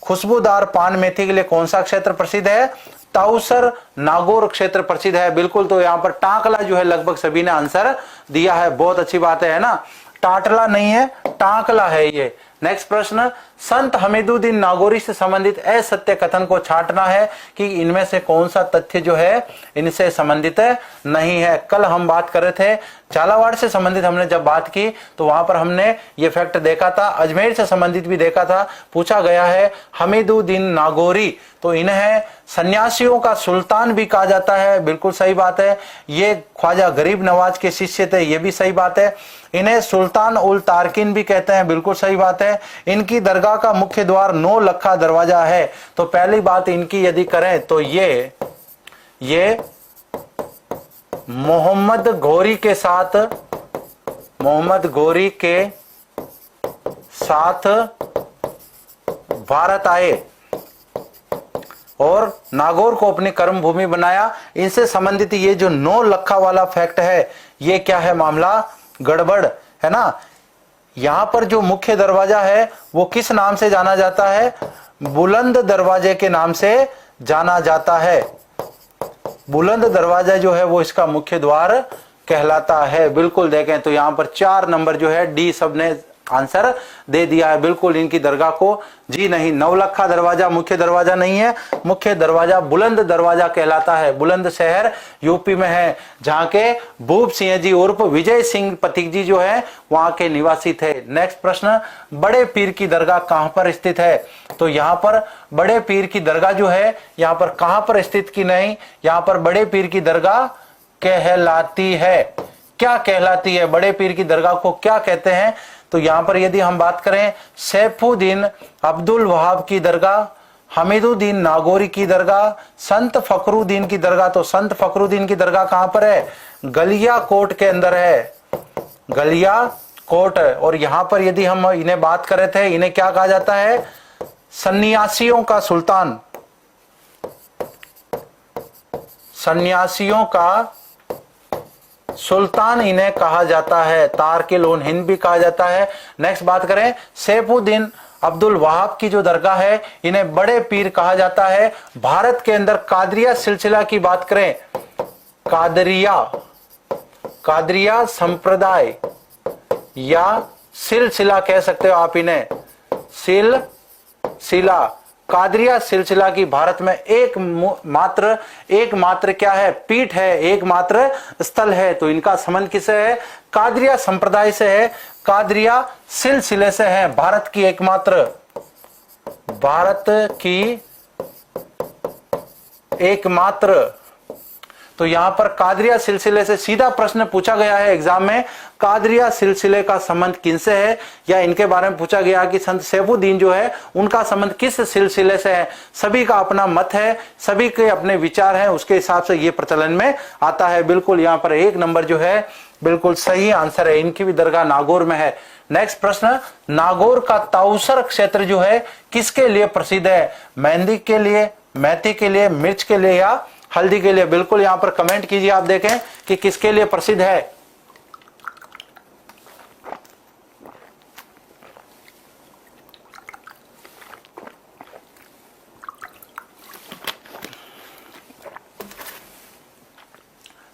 खुशबूदार पान मेथी के लिए कौन सा क्षेत्र प्रसिद्ध है? ताऊसर नागौर क्षेत्र प्रसिद्ध है। बिल्कुल, तो यहां पर टाकला जो है लगभग सभी ने आंसर दिया है, बहुत अच्छी बात है ना। टाटला नहीं है, टाकला है ये। नेक्स्ट प्रश्न, संत हमीदुद्दीन नागौरी से संबंधित असत्य कथन को छांटना है कि इनमें से कौन सा तथ्य जो है इनसे संबंधित नहीं है। कल हम बात कर रहे थे झालावाड़ से संबंधित, हमने जब बात की तो वहां पर हमने ये फैक्ट देखा था। अजमेर से संबंधित भी देखा था। पूछा गया है हमीदुद्दीन नागौरी, तो इन्हें सन्यासियों का सुल्तान भी कहा जाता है, बिल्कुल सही बात है। ये ख्वाजा गरीब नवाज के शिष्य थे, ये भी सही बात है। इन्हें सुल्तान उल तारकिन भी कहते हैं, बिल्कुल सही बात है। इनकी दरगाह का मुख्य द्वार 9 लखा दरवाजा है। तो पहली बात इनकी यदि करें तो ये मोहम्मद घोरी के साथ मोहम्मद गौरी के साथ भारत आए और नागौर को अपनी कर्म भूमि बनाया। इनसे संबंधित ये जो 9 लखा वाला फैक्ट है, ये क्या है, मामला गड़बड़ है ना। यहां पर जो मुख्य दरवाजा है वो किस नाम से जाना जाता है, बुलंद दरवाजे के नाम से जाना जाता है। बुलंद दरवाजा जो है वो इसका मुख्य द्वार कहलाता है। बिल्कुल देखें तो यहां पर 4 नंबर जो है डी सबने आंसर दे दिया है। बिल्कुल इनकी दरगाह को जी नहीं, नौलखा दरवाजा मुख्य दरवाजा नहीं है, मुख्य दरवाजा बुलंद दरवाजा कहलाता है। बुलंद शहर यूपी में है, जहां के भूप सिंह जी उर्फ विजय सिंह पथिक जी जो है वहां के निवासी थे। नेक्स्ट प्रश्न, बड़े पीर की दरगाह कहां पर स्थित है। तो यहां पर बड़े पीर की दरगाह जो है यहां पर कहां पर स्थित की नहीं, यहां पर बड़े पीर की दरगाह कहलाती है। क्या कहलाती है, बड़े पीर की दरगाह को क्या कहते हैं। तो यहां पर यदि हम बात करें सैफुद्दीन अब्दुल वहाब की दरगाह, हमीदुद्दीन नागौरी की दरगाह, संत फखरुद्दीन की दरगाह। तो संत फखरुद्दीन की दरगाह कहां पर है, गलिया कोट के अंदर है, गलिया कोट। और यहां पर यदि हम इन्हें बात कर रहे थे, इन्हें क्या कहा जाता है, सन्यासियों का सुल्तान, सन्यासियों का सुल्तान इन्हें कहा जाता है। तारकिल उन हिंद भी कहा जाता है। नेक्स्ट बात करें सैफुद्दीन अब्दुल वहाब की जो दरगाह है इन्हें बड़े पीर कहा जाता है। भारत के अंदर कादरिया सिलसिला की बात करें, कादरिया संप्रदाय या सिलसिला कह सकते हो आप इन्हें, सिलसिला, कादरिया सिलसिला की भारत में एकमात्र क्या है, पीठ है, एकमात्र स्थल है। तो इनका संबंध किससे है, कादरिया संप्रदाय से है, कादरिया सिलसिले से है। भारत की एकमात्र। तो यहां पर कादरिया सिलसिले से सीधा प्रश्न पूछा गया है एग्जाम में, कादरिया सिलसिले का संबंध किनसे है, या इनके बारे में पूछा गया कि संत सैफुद्दीन जो है उनका संबंध किस सिलसिले से है। सभी का अपना मत है, सभी के अपने विचार हैं, उसके हिसाब से ये प्रचलन में आता है। बिल्कुल यहां पर 1 नंबर जो है बिल्कुल सही आंसर है। इनकी भी दरगाह नागौर में है। नेक्स्ट प्रश्न, नागौर का ताउसर क्षेत्र जो है किसके लिए प्रसिद्ध है, मेहंदी के लिए, मेथी के लिए, मिर्च के लिए या हल्दी के लिए। बिल्कुल यहां पर कमेंट कीजिए, आप देखें कि किसके लिए प्रसिद्ध है।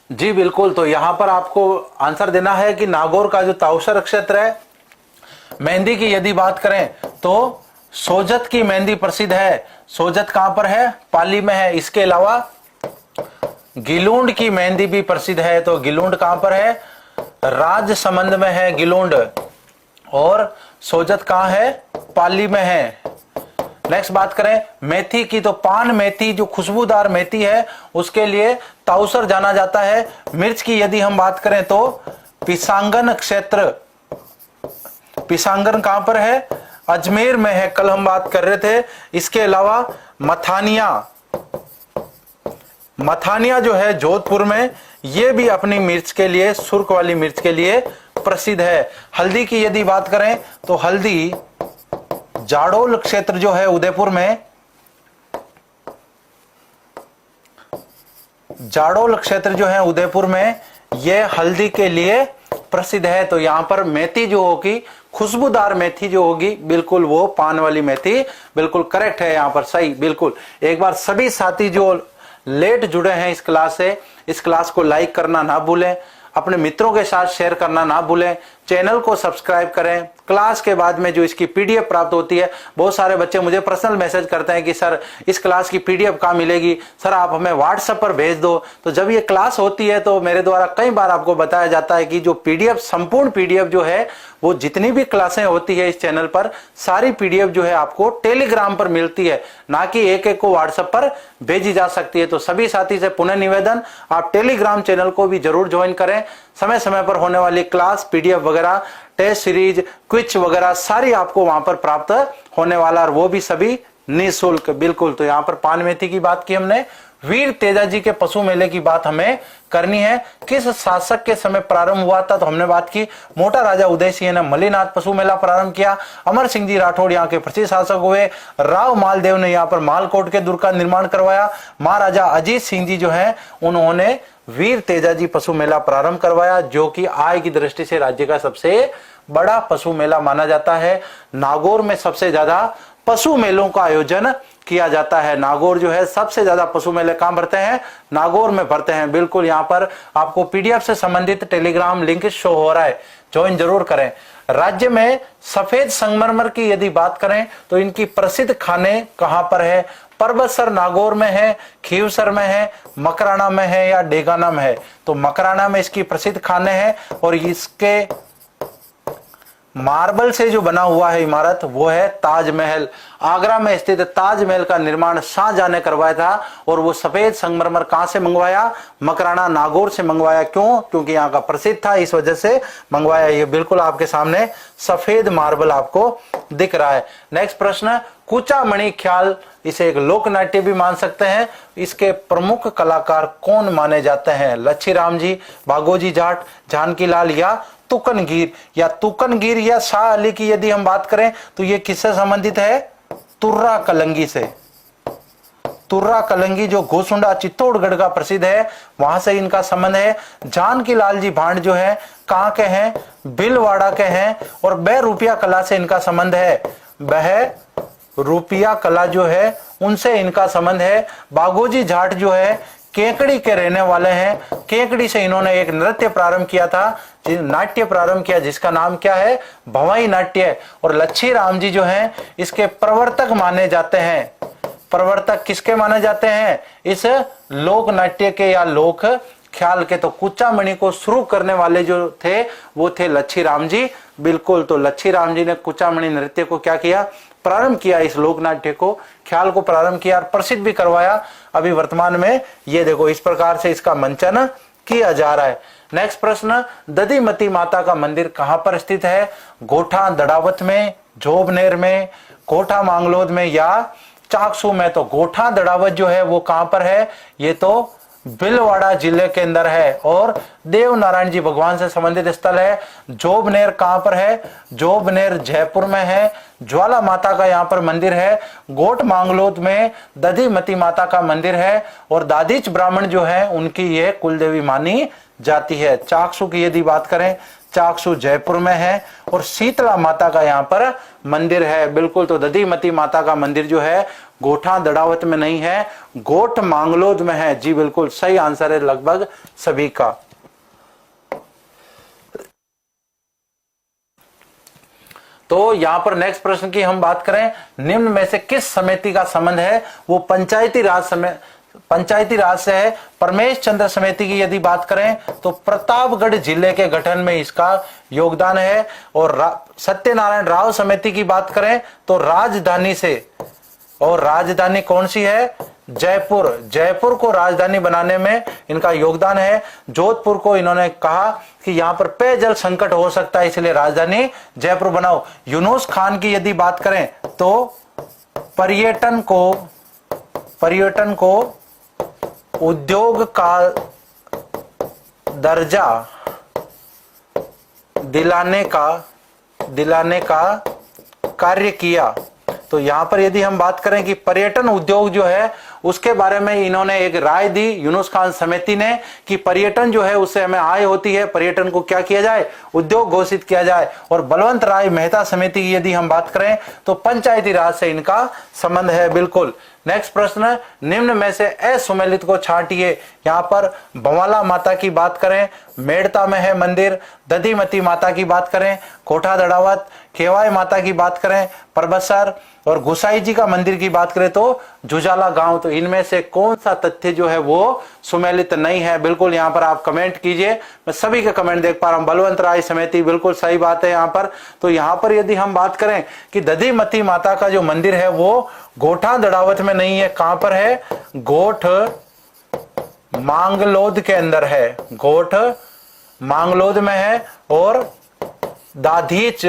जी बिल्कुल, तो यहां पर आपको आंसर देना है कि नागौर का जो ताउसर क्षेत्र है, मेहंदी की यदि बात करें तो सोजत की मेहंदी प्रसिद्ध है। सोजत कहां पर है, पाली में है। इसके अलावा गिलूंड की मेहंदी भी प्रसिद्ध है। तो गिलूंड कहां पर है, राजसमंद में है गिलूंड, और सोजत कहां है, पाली में है। नेक्स्ट बात करें मेथी की, तो पान मेथी जो खुशबूदार मेथी है उसके लिए ताउसर जाना जाता है। मिर्च की यदि हम बात करें तो पिसांगन क्षेत्र, पिसांगन कहां पर है, अजमेर में है, कल हम बात कर रहे थे। इसके अलावा मथानिया जो है जोधपुर में, ये भी अपनी मिर्च के लिए, सुर्ख वाली मिर्च के लिए प्रसिद्ध है। हल्दी की यदि बात करें तो हल्दी जाडोल क्षेत्र जो है उदयपुर में, जाडोल क्षेत्र जो है उदयपुर में, ये हल्दी के लिए प्रसिद्ध है। तो यहां पर मेथी जो होगी, खुशबूदार मेथी जो होगी, बिल्कुल वो पान वाली मेथी, बिल्कुल करेक्ट है यहां पर, सही। बिल्कुल एक बार सभी साथी जो लेट जुड़े हैं इस क्लास से, इस क्लास को लाइक करना ना भूलें, अपने मित्रों के साथ शेयर करना ना भूलें, चैनल को सब्सक्राइब करें। क्लास के बाद में जो इसकी पीडीएफ प्राप्त होती है, बहुत सारे बच्चे मुझे पर्सनल मैसेज करते हैं कि सर इस क्लास की पीडीएफ कहाँ मिलेगी, सर आप हमें व्हाट्सएप पर भेज दो। तो जब ये क्लास होती है तो मेरे द्वारा कई बार आपको बताया जाता है कि जो पीडीएफ, संपूर्ण पीडीएफ जो है, वो जितनी भी क्लासें होती है इस चैनल पर, सारी पीडीएफ जो है आपको टेलीग्राम पर मिलती है, ना कि एक एक को व्हाट्सएप पर भेजी जा सकती है। तो सभी साथी से पुनः निवेदन, आप टेलीग्राम चैनल को भी जरूर ज्वाइन करें। समय समय पर होने वाली क्लास, पीडीएफ वगैरह, टेस्ट सीरीज, क्विज वगैरह सारी आपको वहां पर प्राप्त होने वाला, और वो भी सभी निःशुल्क, बिल्कुल। तो यहाँ पर पान मेथी की बात की हमने। वीर तेजाजी के पशु मेले की बात हमें करनी है। किस शासक के समय प्रारंभ हुआ था, तो हमने बात की मोटा राजा उदय सिंह ने मल्लीनाथ पशु मेला प्रारंभ किया। अमर सिंह जी राठौड़ यहाँ के प्रसिद्ध शासक हुए। राव मालदेव ने यहाँ पर मालकोट के दुर्ग का निर्माण करवाया। महाराजा अजीत सिंह जी जो है उन्होंने वीर तेजाजी पशु मेला प्रारंभ करवाया, जो कि आय की दृष्टि से राज्य का सबसे बड़ा पशु मेला माना जाता है। नागौर में सबसे ज्यादा पशु मेलों का आयोजन किया जाता है। नागौर जो है सबसे ज्यादा पशु मेले कहां भरते हैं, नागौर में भरते हैं। बिल्कुल, यहाँ पर आपको पीडीएफ से संबंधित टेलीग्राम लिंक शो हो रहा है, ज्वाइन जरूर करें। राज्य में सफेद संगमरमर की यदि बात करें तो इनकी प्रसिद्ध खाने कहां पर है, परबतसर नागौर में है, खीवसर में है, मकराना में है या डेगाना में है। तो मकराना में इसकी प्रसिद्ध खाने हैं और इसके मार्बल से जो बना हुआ है इमारत वो है ताजमहल। आगरा में स्थित ताजमहल का निर्माण शाहजहां ने करवाया था और वो सफेद संगमरमर कहां से मंगवाया, मकराना नागौर से मंगवाया। क्यों? क्योंकि यहाँ का प्रसिद्ध था, इस वजह से मंगवाया। ये बिल्कुल आपके सामने सफेद मार्बल आपको दिख रहा है। नेक्स्ट प्रश्न, कुचामणि ख्याल, इसे एक लोक नाट्य भी मान सकते हैं। इसके प्रमुख कलाकार कौन माने जाते हैं? लच्छीराम जी, भागोजी जाट, जानकीलाल या तुकनगीर। या तुकनगीर या शाह अली की यदि हम बात करें तो ये किससे संबंधित है, तुर्रा कलंगी से। तुर्रा कलंगी जो गोसुंडा चित्तौड़गढ़ का प्रसिद्ध है, वहां से इनका संबंध है। जानकीलाल जी भांड जो है कहां के हैं, बिलवाड़ा के हैं और बहरूपिया कला से इनका संबंध है। बहरूपिया कला जो है उनसे इनका संबंध है। बागोजी जाट जो है केकड़ी के रहने वाले हैं। केकड़ी से इन्होंने एक नृत्य प्रारंभ किया था, नाट्य प्रारंभ किया, जिसका नाम क्या है, भवाई नाट्य। और लच्छीराम जी जो हैं इसके प्रवर्तक माने जाते हैं। प्रवर्तक किसके माने जाते हैं, इस लोक नाट्य के या लोक ख्याल के। तो कुचामणि को शुरू करने वाले जो थे वो थे लच्छीराम जी। बिल्कुल, तो लच्छीराम जी ने कुचामणि नृत्य को क्या किया, प्रारंभ किया, इस लोक नाट्य को, ख्याल को प्रारंभ किया और प्रसिद्ध भी करवाया। अभी वर्तमान में ये देखो इस प्रकार से इसका मंचन किया जा रहा है। नेक्स्ट प्रश्न, दधिमती माता का मंदिर कहां पर स्थित है? गोठा दड़ावत में, जोबनेर में, कोठा मांगलोद में या चाकसू में। तो गोठा दड़ावत जो है वो कहां पर है, ये तो बिलवाड़ा जिले के अंदर है और देव नारायण जी भगवान से संबंधित स्थल है। जोबनेर कहां पर है, जोबनेर जयपुर में है। ज्वाला माता का यहाँ पर मंदिर है। गोट मांगलोद में दधिमती माता का मंदिर है और दादीच ब्राह्मण जो है उनकी ये कुलदेवी मानी जाती है। चाकसू की यदि बात करें, चाकसू जयपुर में है और शीतला माता का यहाँ पर मंदिर है। बिल्कुल, तो दधिमती माता का मंदिर जो है गोठा दड़ावत में नहीं है, गोट मांगलोद में है। जी बिल्कुल सही आंसर है लगभग सभी का। तो यहां पर नेक्स्ट प्रश्न की हम बात करें, निम्न में से किस समिति का संबंध है, वो पंचायती राज से है। परमेश चंद्र समिति की यदि बात करें तो प्रतापगढ़ जिले के गठन में इसका योगदान है। और सत्यनारायण राव समिति की बात करें तो राजधानी से, और राजधानी कौन सी है, जयपुर। जयपुर को राजधानी बनाने में इनका योगदान है। जोधपुर को इन्होंने कहा कि यहाँ पर पेयजल संकट हो सकता है, इसलिए राजधानी जयपुर बनाओ। यूनुस खान की यदि बात करें तो पर्यटन को उद्योग का दर्जा दिलाने का कार्य किया। तो यहां पर यदि हम बात करें कि पर्यटन उद्योग जो है उसके बारे में इन्होंने एक राय दी यूनुस खान समिति ने कि पर्यटन जो है उससे हमें आय होती है, पर्यटन को क्या किया जाए, उद्योग घोषित किया जाए। और बलवंत राय मेहता समिति की यदि हम बात करें तो पंचायती राज से इनका संबंध है। बिल्कुल। नेक्स्ट प्रश्न, निम्न में से असुमेलित को छांटिए। यहाँ पर भंवाला माता की बात करें, मेड़ता में है मंदिर। दधिमती माता की बात करें, कोठा दड़ावत। केवाई माता की बात करें, परबतसर। और गुसाई जी का मंदिर की बात करें तो जुजाला गांव। तो इनमें से कौन सा तथ्य जो है वो सुमेलित नहीं है? बिल्कुल यहाँ पर आप कमेंट कीजिए, मैं सभी के कमेंट देख पा रहा हूं। बलवंत राय समिति, बिल्कुल सही बात है यहाँ पर। तो यहाँ पर यदि हम बात करें कि दधिमती माता का जो मंदिर है वो गोठा दड़ावत में नहीं है, कहां पर है, गोठ मांगलोद के अंदर है, गोठ मांगलोद में है। और दाधीच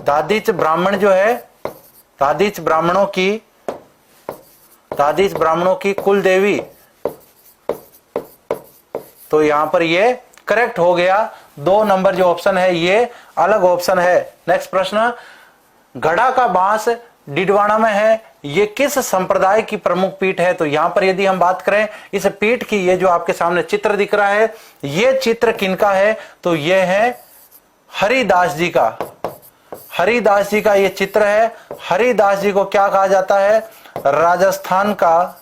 दादिच ब्राह्मण जो है, दादिच ब्राह्मणों की कुल देवी, तो यहां पर ये करेक्ट हो गया। 2 नंबर जो ऑप्शन है ये अलग ऑप्शन है। नेक्स्ट प्रश्न, गढ़ा का बांस डिडवाना में है, ये किस संप्रदाय की प्रमुख पीठ है? तो यहां पर यदि हम बात करें इस पीठ की, ये जो आपके सामने चित्र दिख रहा है, ये चित्र किनका है? तो ये है हरिदास जी का। हरिदास जी का ये चित्र है। हरिदास जी को क्या कहा जाता है? राजस्थान का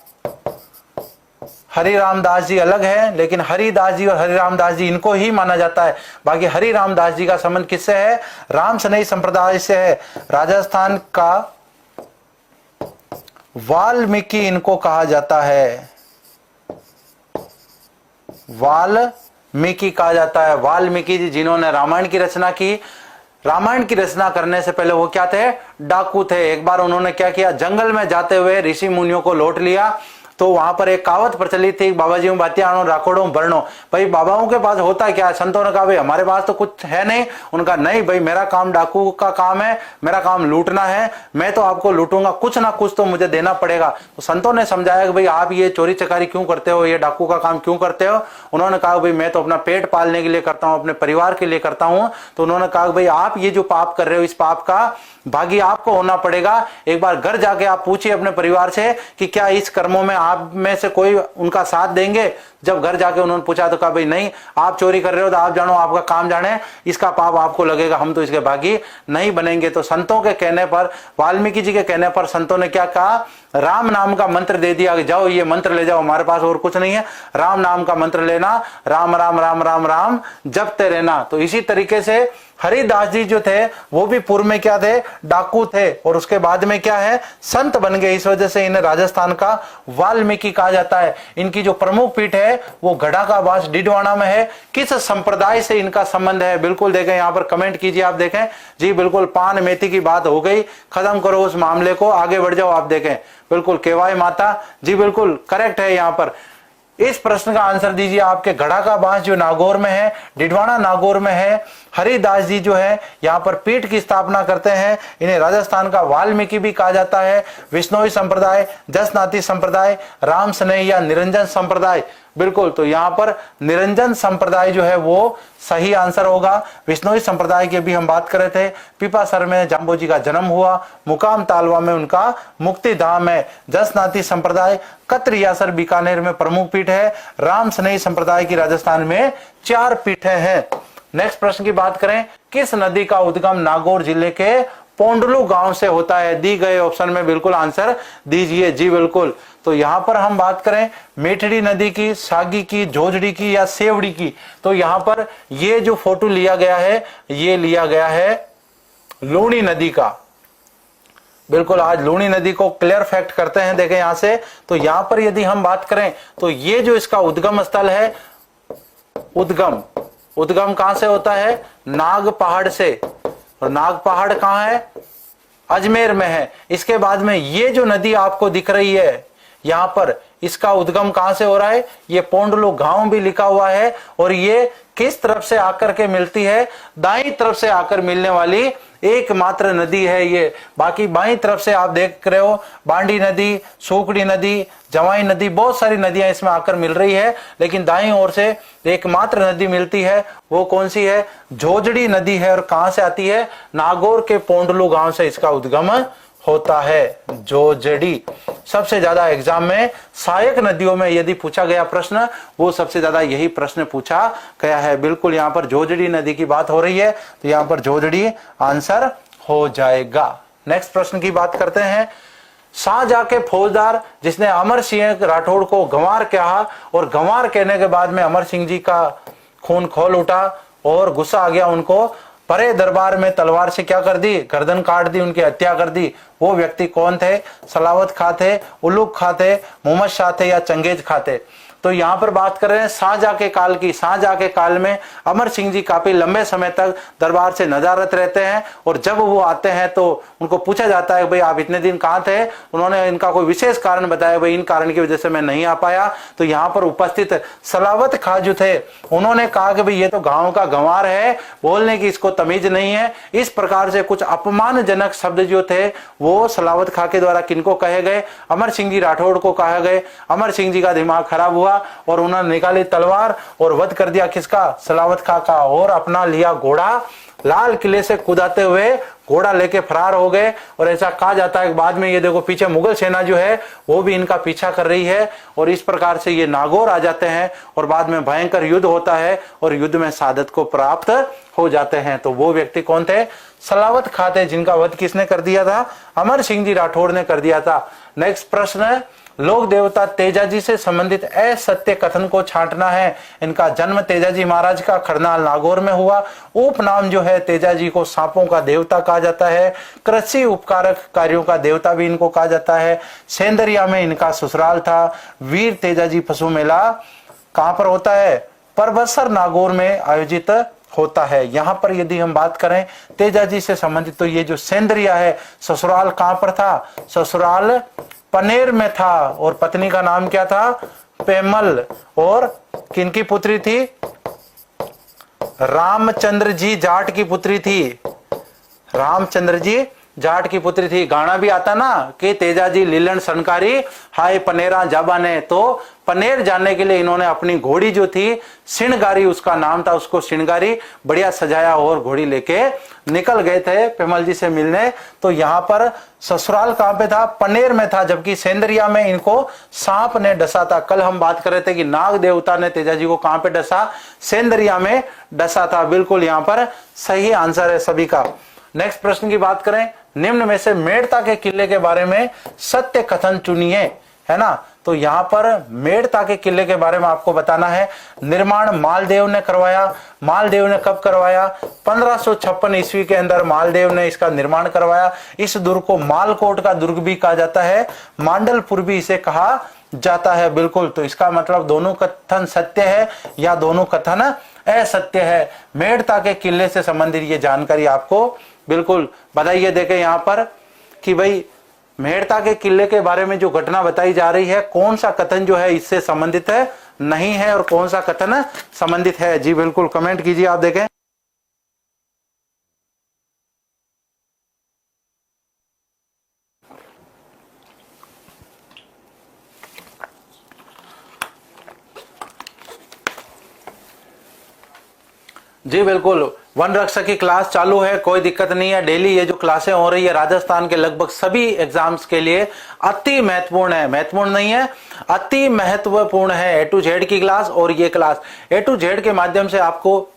हरि रामदास जी अलग है, लेकिन हरिदास जी और हरि रामदास जी इनको ही माना जाता है। बाकी हरि रामदास जी का संबंध किससे है? राम सनई संप्रदाय से है। राजस्थान का वाल्मीकि इनको कहा जाता है, वाल्मीकि कहा जाता है। वाल्मीकि जी जिन्होंने रामायण की रचना की, रामायण की रचना करने से पहले वो क्या थे? डाकू थे। एक बार उन्होंने क्या किया, जंगल में जाते हुए ऋषि मुनियों को लौट लिया। तो वहां पर एक कहावत प्रचलित थी, बाबा जी बातियाणो राकोड़ो भरनो। भाई बाबाओं के पास होता क्या है? संतों ने कहा भाई हमारे पास तो कुछ है नहीं। उनका नहीं भाई, मेरा काम डाकू का काम है, मेरा काम लूटना है, मैं तो आपको लूटूंगा, कुछ ना कुछ तो मुझे देना पड़ेगा। तो संतों ने समझाया कि भाई आप ये चोरी चकारी क्यों करते हो, ये डाकू का काम क्यों करते हो? उन्होंने कहा भाई मैं तो अपना पेट पालने के लिए करता हूं, अपने परिवार के लिए करता हूं। तो उन्होंने कहा भाई आप ये जो पाप कर रहे हो, इस पाप का भागी आपको होना पड़ेगा। एक बार घर जाके आप पूछिए अपने परिवार से कि क्या इस कर्मों में आप में से कोई उनका साथ देंगे? जब घर जाके उन्होंने पूछा तो कहा भाई नहीं, आप चोरी कर रहे हो तो आप जानो, आपका काम जाने, इसका पाप आपको लगेगा, हम तो इसके भागी नहीं बनेंगे। तो संतों के कहने पर, वाल्मीकि जी के कहने पर संतों ने क्या कहा? राम नाम का मंत्र दे दिया कि जाओ ये मंत्र ले जाओ, हमारे पास और कुछ नहीं है, राम नाम का मंत्र लेना, राम राम राम राम राम जपते रहना। तो इसी तरीके से हरिदास जी जो थे वो भी पूर्व में क्या थे? डाकू थे, और उसके बाद में क्या है? संत बन गए। इस वजह से इन्हें राजस्थान का वाल्मीकि कहा जाता है। इनकी जो प्रमुख पीठ है वो गढ़ा का बांस डिडवाना में है। किस संप्रदाय से इनका संबंध है? बिल्कुल देखें, यहां पर कमेंट कीजिए। आप देखें जी, बिल्कुल पान मेथी की बात हो गई, खत्म करो उस मामले को, आगे बढ़ जाओ। आप देखें बिल्कुल केवाई माता जी बिल्कुल करेक्ट है। यहां पर इस प्रश्न का आंसर दीजिए। आपके गढ़ा का बांस जो नागौर में है, डिडवाना नागौर में है। हरिदास जी जो है यहाँ पर पीठ की स्थापना करते हैं। इन्हें राजस्थान का वाल्मीकि भी कहा जाता है। विष्णोई संप्रदाय, जसनाती संप्रदाय, राम सनई या निरंजन संप्रदाय, बिल्कुल तो यहाँ पर निरंजन संप्रदाय जो है वो सही आंसर होगा। विष्णोई संप्रदाय की भी हम बात कर रहे थे। पीपासर में जाम्बो जी का जन्म हुआ, मुकाम तालवा में उनका मुक्ति धाम है। जसनाती संप्रदाय कतरियासर बीकानेर में प्रमुख पीठ है। राम सनई संप्रदाय की राजस्थान में 4 पीठें हैं। नेक्स्ट प्रश्न की बात करें, किस नदी का उद्गम नागौर जिले के पोंडलू गांव से होता है? दी गए ऑप्शन में बिल्कुल आंसर दीजिए। जी बिल्कुल, तो यहां पर हम बात करें मेठड़ी नदी की, सागी की, जोजड़ी की या सेवड़ी की, तो यहां पर ये जो फोटो लिया गया है ये लिया गया है लूणी नदी का। बिल्कुल, आज लूणी नदी को क्लियर फैक्ट करते हैं। देखें यहां से, तो यहां पर यदि हम बात करें तो ये जो इसका उद्गम स्थल है, उद्गम कहां से होता है? नाग पहाड़ से। और नाग पहाड़ कहां है? अजमेर में है। इसके बाद में ये जो नदी आपको दिख रही है यहां पर, इसका उद्गम कहां से हो रहा है? ये पोंडलू गांव भी लिखा हुआ है। और ये किस तरफ से आकर के मिलती है? दाईं तरफ से आकर मिलने वाली एकमात्र नदी है ये। बाकी बाईं तरफ से आप देख रहे हो बांडी नदी, सूकड़ी नदी, जवाई नदी, बहुत सारी नदियां इसमें आकर मिल रही है, लेकिन दाईं ओर से एकमात्र नदी मिलती है। वो कौन सी है? जोजड़ी नदी है। और कहां से आती है? नागौर के पोंडलू गांव से इसका उद्गम होता है, जोजड़ी। सबसे ज्यादा एग्जाम में सहायक नदियों में यदि पूछा गया प्रश्न, वो सबसे ज्यादा यही प्रश्न पूछा गया है। बिल्कुल यहाँ पर जोजड़ी नदी की बात हो रही है, तो यहाँ पर जोजड़ी आंसर हो जाएगा। नेक्स्ट प्रश्न की बात करते हैं। शाहजहां के फौजदार जिसने अमर सिंह राठौड़ को गंवार कहा, और गंवार कहने के बाद में अमर सिंह जी का खून खोल उठा और गुस्सा आ गया, उनको परे दरबार में तलवार से क्या कर दी? गर्दन काट दी, उनकी हत्या कर दी। वो व्यक्ति कौन थे? सलावत खां थे, उलूग खां थे, मोहम्मद शाह थे या चंगेज खां थे? तो यहाँ पर बात कर रहे हैं शाहजहां के काल की। शाहजहां के काल में अमर सिंह जी काफी लंबे समय तक दरबार से नदारत रहते हैं, और जब वो आते हैं तो उनको पूछा जाता है भाई आप इतने दिन कहाँ थे। उन्होंने इनका कोई विशेष कारण बताया, भाई इन कारण की वजह से मैं नहीं आ पाया। तो यहाँ पर उपस्थित सलावत खां जो थे उन्होंने कहा कि भाई ये तो गांव का गंवार है, बोलने की इसको तमीज नहीं है। इस प्रकार से कुछ अपमानजनक शब्द जो थे वो सलावत खां के द्वारा किनको कहे गए, अमर सिंह जी राठौड़ को कहा गए। अमर सिंह जी का दिमाग खराब हुआ और उन्होंने निकाली तलवार और वध कर दिया किसका, सलावत खां का, और अपना लिया घोड़ा, लाल किले से कूदाते हुए घोड़ा लेके फरार हो गए। और ऐसा कहा जाता है बाद में ये देखो पीछे मुगल सेना जो है वो भी इनका पीछा कर रही है, और इस प्रकार से ये नागौर आ जाते हैं और बाद में भयंकर युद्ध होता है और युद्ध में शहादत को प्राप्त हो जाते हैं। तो वो व्यक्ति कौन थे, सलावत खां थे, जिनका वध किसने कर दिया था, अमर सिंह जी राठौड़ ने कर दिया था। नेक्स्ट प्रश्न है, लोक देवता तेजाजी से संबंधित असत्य कथन को छांटना है। इनका जन्म तेजाजी महाराज का खरनाल नागौर में हुआ। उपनाम जो है तेजाजी को सांपों का देवता कहा जाता है, कृषि उपकारक कार्यों का देवता भी इनको कहा जाता है। सेंदरिया में इनका ससुराल था। वीर तेजाजी पशु मेला कहां पर होता है, परबसर नागौर में आयोजित होता है। यहां पर यदि हम बात करें तेजाजी से संबंधित, तो ये जो सेंदरिया है ससुराल कहां पर था, ससुराल पनेर में था, और पत्नी का नाम क्या था, पेमल, और किनकी पुत्री थी, रामचंद्र जी जाट की पुत्री थी, रामचंद्र जी जाट की पुत्री थी। गाना भी आता ना कि तेजाजी लीलन सनकारी हाय पनेरा जाबाने, तो पनेर जाने के लिए इन्होंने अपनी घोड़ी जो थी सिणगारी उसका नाम था, उसको सिणगारी बढ़िया सजाया और घोड़ी लेके निकल गए थे पेमल जी से मिलने। तो यहाँ पर ससुराल कहां पे था, पनेर में था, जबकि सेंदरिया में इनको सांप ने डसा था। कल हम बात कर रहे थे कि नाग देवता ने तेजाजी को कहां पे डसा, सेंदरिया में डसा था। बिल्कुल यहाँ पर सही आंसर है सभी का। नेक्स्ट प्रश्न की बात करें, निम्न में से मेड़ता के किले के बारे में सत्य कथन चुनिए, है ना। तो यहाँ पर मेड़ता के किले के बारे में आपको बताना है। निर्माण मालदेव ने करवाया। मालदेव ने कब करवाया, 1556 ईस्वी के अंदर मालदेव ने इसका निर्माण करवाया। इस दुर्ग को मालकोट का दुर्ग भी कहा जाता है, मांडलपुर भी इसे कहा जाता है। बिल्कुल, तो इसका मतलब दोनों कथन सत्य है या दोनों कथन असत्य है। मेड़ता के किले से संबंधित ये जानकारी आपको बिल्कुल बताइए। देखें यहाँ पर कि भाई मेड़ता के किले के बारे में जो घटना बताई जा रही है, कौन सा कथन जो है इससे संबंधित है, नहीं है, और कौन सा कथन संबंधित है। जी बिल्कुल कमेंट कीजिए। आप देखें जी बिल्कुल, वन रक्षक की क्लास चालू है, कोई दिक्कत नहीं है। डेली ये जो क्लासें हो रही है राजस्थान के लगभग सभी एग्जाम्स के लिए अति महत्वपूर्ण है, महत्वपूर्ण नहीं है, अति महत्वपूर्ण है। ए टू जेड की क्लास, और ये क्लास ए टू जेड के माध्यम से आपको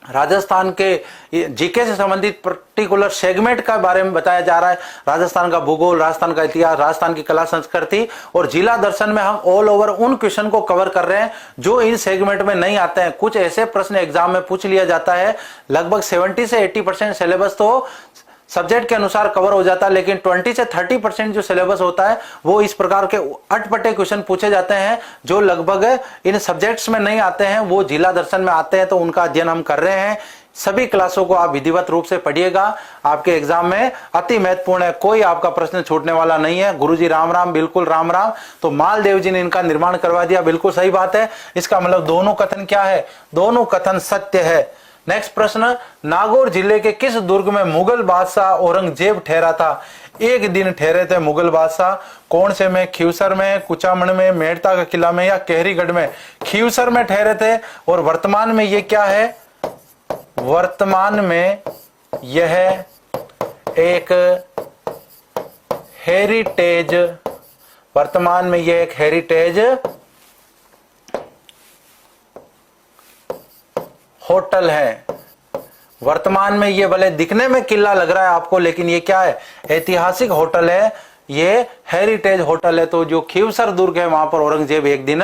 राजस्थान के जीके से संबंधित पर्टिकुलर सेगमेंट का बारे में बताया जा रहा है। राजस्थान का भूगोल, राजस्थान का इतिहास, राजस्थान की कला संस्कृति और जिला दर्शन में हम ऑल ओवर उन क्वेश्चन को कवर कर रहे हैं जो इन सेगमेंट में नहीं आते हैं। कुछ ऐसे प्रश्न एग्जाम में पूछ लिया जाता है, लगभग 70 से 80% सिलेबस तो सब्जेक्ट के अनुसार कवर हो जाता है, लेकिन 20 से 30% जो सिलेबस होता है वो इस प्रकार के अटपटे क्वेश्चन पूछे जाते हैं जो लगभग इन सब्जेक्ट्स में नहीं आते हैं, वो जिला दर्शन में आते हैं। तो उनका अध्ययन हम कर रहे हैं। सभी क्लासों को आप विधिवत रूप से पढ़िएगा, आपके एग्जाम में अति महत्वपूर्ण है, कोई आपका प्रश्न छूटने वाला नहीं है। गुरुजी राम राम, बिल्कुल राम राम। तो मालदेव जी ने इनका निर्माण करवा दिया, बिल्कुल सही बात है। इसका मतलब दोनों कथन क्या है, दोनों कथन सत्य है। नेक्स्ट प्रश्न, नागौर जिले के किस दुर्ग में मुगल बादशाह औरंगजेब ठहरा था। एक दिन ठहरे थे मुगल बादशाह, कौन से में, खीवसर में, कुचामण में, मेड़ता का किला में या केहरीगढ़ में। खीवसर में ठहरे थे, और वर्तमान में ये क्या है, वर्तमान में यह एक हेरिटेज, वर्तमान में यह एक हेरिटेज होटल है। वर्तमान में ये भले दिखने में किला लग रहा है आपको, लेकिन ये क्या है, ऐतिहासिक होटल है, ये हेरिटेज होटल है। तो जो खीवसर दुर्ग है वहां पर औरंगजेब एक दिन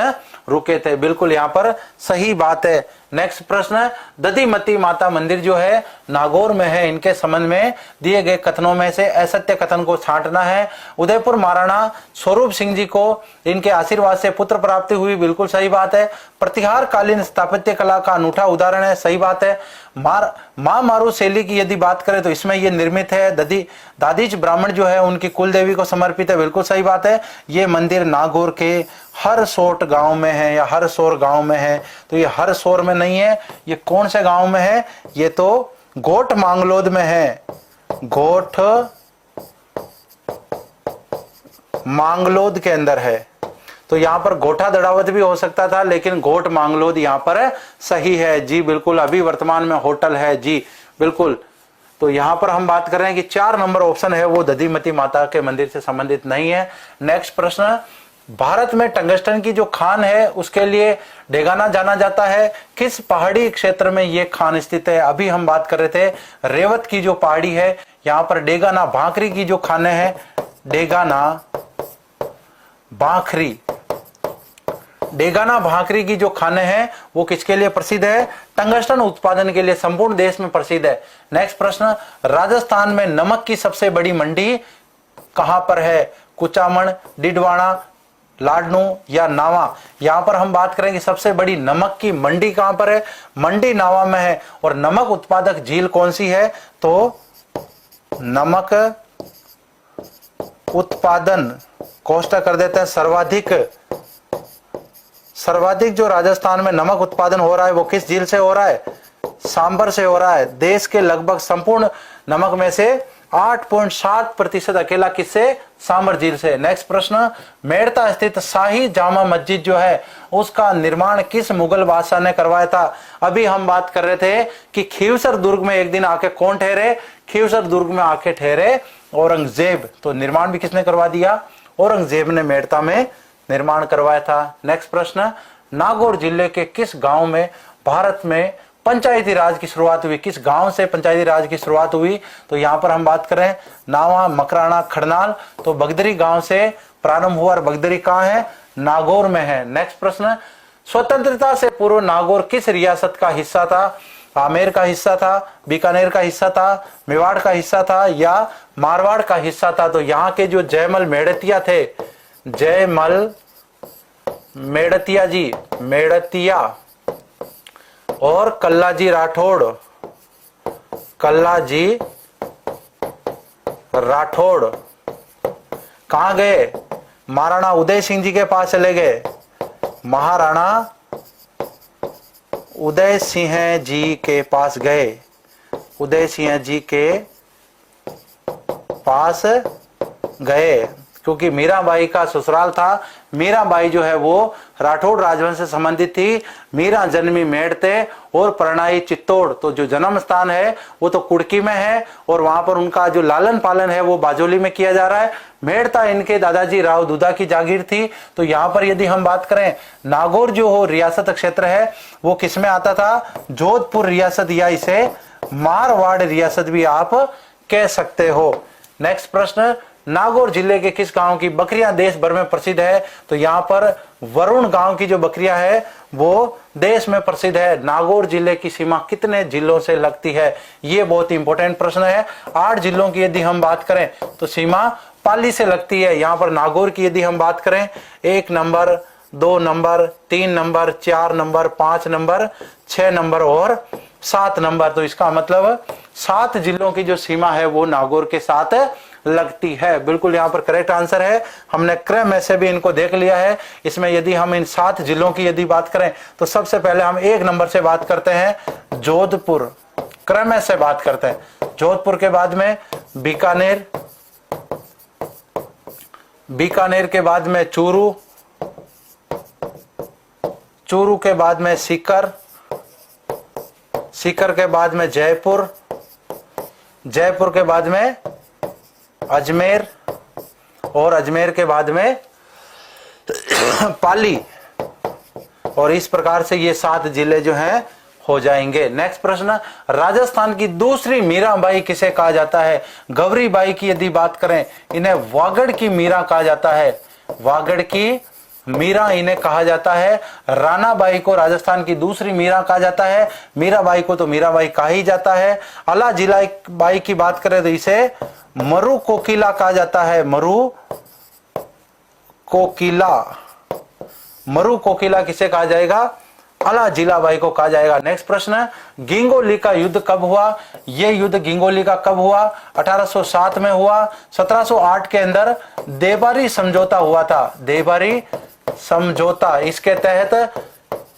रुके थे। बिल्कुल यहाँ पर सही बात है। नेक्स्ट प्रश्न, दधिमती माता मंदिर जो है नागौर में है, इनके संबंध में दिए गए कथनों में से असत्य कथन को छांटना है। उदयपुर महाराणा स्वरूप सिंह जी को इनके आशीर्वाद से पुत्र प्राप्ति हुई, बिल्कुल सही बात है। प्रतिहार कालीन स्थापत्य कला का अनूठा उदाहरण है, सही बात है। मां मारू शैली की यदि बात करें तो इसमें यह निर्मित है। दादीच ब्राह्मण जो है उनकी कुल देवी को समर्पित है, बिल्कुल सही बात है। ये मंदिर नागौर के हरसोट गांव में है या हरसोर गांव में है। तो ये हरसोर में नहीं है, ये कौन से गांव में है? ये तो गोठ मांगलोद में है, गोठ मांगलोद के अंदर है। तो यहां पर गोठा दड़ावत भी हो सकता था, लेकिन गोठ मांगलोद यहां पर सही है जी, बिल्कुल। अभी वर्तमान में होटल है जी, बिल्कुल। तो यहां पर हम बात कर रहे हैं कि 4 नंबर ऑप्शन है वो दधिमती माता के मंदिर से संबंधित नहीं है। नेक्स्ट प्रश्न, भारत में टंगस्टन की जो खान है उसके लिए डेगाना जाना जाता है। किस पहाड़ी क्षेत्र में ये खान स्थित है? अभी हम बात कर रहे थे रेवत की जो पहाड़ी है, यहां पर डेगाना भाखरी की जो खाने हैं, डेगाना भाखरी, डेगाना भाखरी की जो खाने हैं वो किसके लिए प्रसिद्ध है? टंगस्टन उत्पादन के लिए संपूर्ण देश में प्रसिद्ध है। नेक्स्ट प्रश्न, राजस्थान में नमक की सबसे बड़ी मंडी कहां पर है? कुचामन, डिडवाना, लाडनू या नावा? यहां पर हम बात करेंगे सबसे बड़ी नमक की मंडी कहां पर है? मंडी नावा में है। और नमक उत्पादक झील कौन सी है? तो नमक उत्पादन कोष्टक कर देते हैं सर्वाधिक जो राजस्थान में नमक उत्पादन हो रहा है वो किस झील से हो रहा है? सांबर से हो रहा है। देश के लगभग संपूर्ण नमक में से 8.7% अकेला किससे? सांबर झील से। नेक्स्ट प्रश्न, मेड़ता स्थित शाही जामा मस्जिद जो है उसका निर्माण किस मुगल बादशाह ने करवाया था? अभी हम बात कर रहे थे कि खीवसर दुर्ग में एक दिन आके कौन ठहरे? खीवसर दुर्ग में आके ठहरे औरंगजेब। तो निर्माण भी किसने करवा दिया? औरंगजेब ने मेड़ता में निर्माण करवाया था। नेक्स्ट प्रश्न, नागौर जिले के किस गांव में भारत में पंचायती राज की शुरुआत हुई? किस गांव से पंचायती राज की शुरुआत हुई? तो यहां पर हम बात करें नावा, मकराना, खड़नाल, तो बगदरी गांव से प्रारंभ हुआ। और बगदरी कहां है? नागौर में है। नेक्स्ट प्रश्न, स्वतंत्रता से पूर्व नागौर किस रियासत का हिस्सा था? आमेर का हिस्सा था, बीकानेर का हिस्सा था, मेवाड़ का हिस्सा था या मारवाड़ का हिस्सा था? तो यहाँ के जो जयमल मेड़तिया थे, जयमल मेड़तिया जी, मेड़तिया और कल्लाजी राठौड़, कल्लाजी राठौड़ कहां गए? महाराणा उदय सिंह जी के पास चले गए। महाराणा उदय सिंह जी के पास गए, उदय सिंह जी के पास गए, क्योंकि मीराबाई का ससुराल था। मीराबाई जो है वो राठौड़ राजवंश से संबंधित थी। मीरा जन्मी मेड़ते और परणाई चित्तौड़। तो जो जन्म स्थान है वो तो कुड़की में है और वहां पर उनका जो लालन पालन है वो बाजोली में किया जा रहा है। मेड़ता इनके दादाजी राव दुदा की जागीर थी। तो यहाँ पर यदि हम बात करें नागौर जो हो रियासत क्षेत्र है वो किसमें आता था? जोधपुर रियासत या इसे मारवाड़ रियासत भी आप कह सकते हो। नेक्स्ट प्रश्न, नागौर जिले के किस गांव की बकरियां देश भर में प्रसिद्ध है? तो यहाँ पर वरुण गांव की जो बकरियां है वो देश में प्रसिद्ध है। नागौर जिले की सीमा कितने जिलों से लगती है? ये बहुत इंपॉर्टेंट प्रश्न है। 8 जिलों की यदि हम बात करें तो सीमा पाली से लगती है। यहाँ पर नागौर की यदि हम बात करें 1 number, 2 number, 3 number, 4 number, 5 number, 6 number और 7 नंबर। तो इसका मतलब 7 जिलों की जो सीमा है वो नागौर के साथ लगती है। बिल्कुल यहाँ पर करेक्ट आंसर है। हमने क्रम में से भी इनको देख लिया है। इसमें यदि हम इन 7 जिलों की यदि बात करें तो सबसे पहले हम 1 नंबर से बात करते हैं जोधपुर, क्रम से बात करते हैं। जोधपुर के बाद में बीकानेर, बीकानेर के बाद में चूरू, चूरू के बाद में सीकर, सीकर के बाद में जयपुर, जयपुर के बाद में अजमेर और अजमेर के बाद में पाली। और इस प्रकार से ये 7 जिले जो हैं हो जाएंगे। नेक्स्ट प्रश्न, राजस्थान की दूसरी मीराबाई किसे कहा जाता है? गौरीबाई की यदि बात करें, इन्हें वागड़ की मीरा कहा जाता है, वागड़ की मीरा इन्हें कहा जाता है। रानाबाई को राजस्थान की दूसरी मीरा कहा जाता है, मीराबाई को तो मीराबाई कहा ही जाता है। अला जिला बाई की बात करें तो इसे मरु कोकिला कहा जाता है, मरु कोकिला, मरु कोकिला किसे कहा जाएगा? अला जिलाबाई को कहा जाएगा। नेक्स्ट प्रश्न, गिंगोली का युद्ध कब हुआ? यह युद्ध गिंगोली का कब हुआ? 1807 में हुआ। 1708 के अंदर देबारी समझौता हुआ था, देबारी समझौता, इसके तहत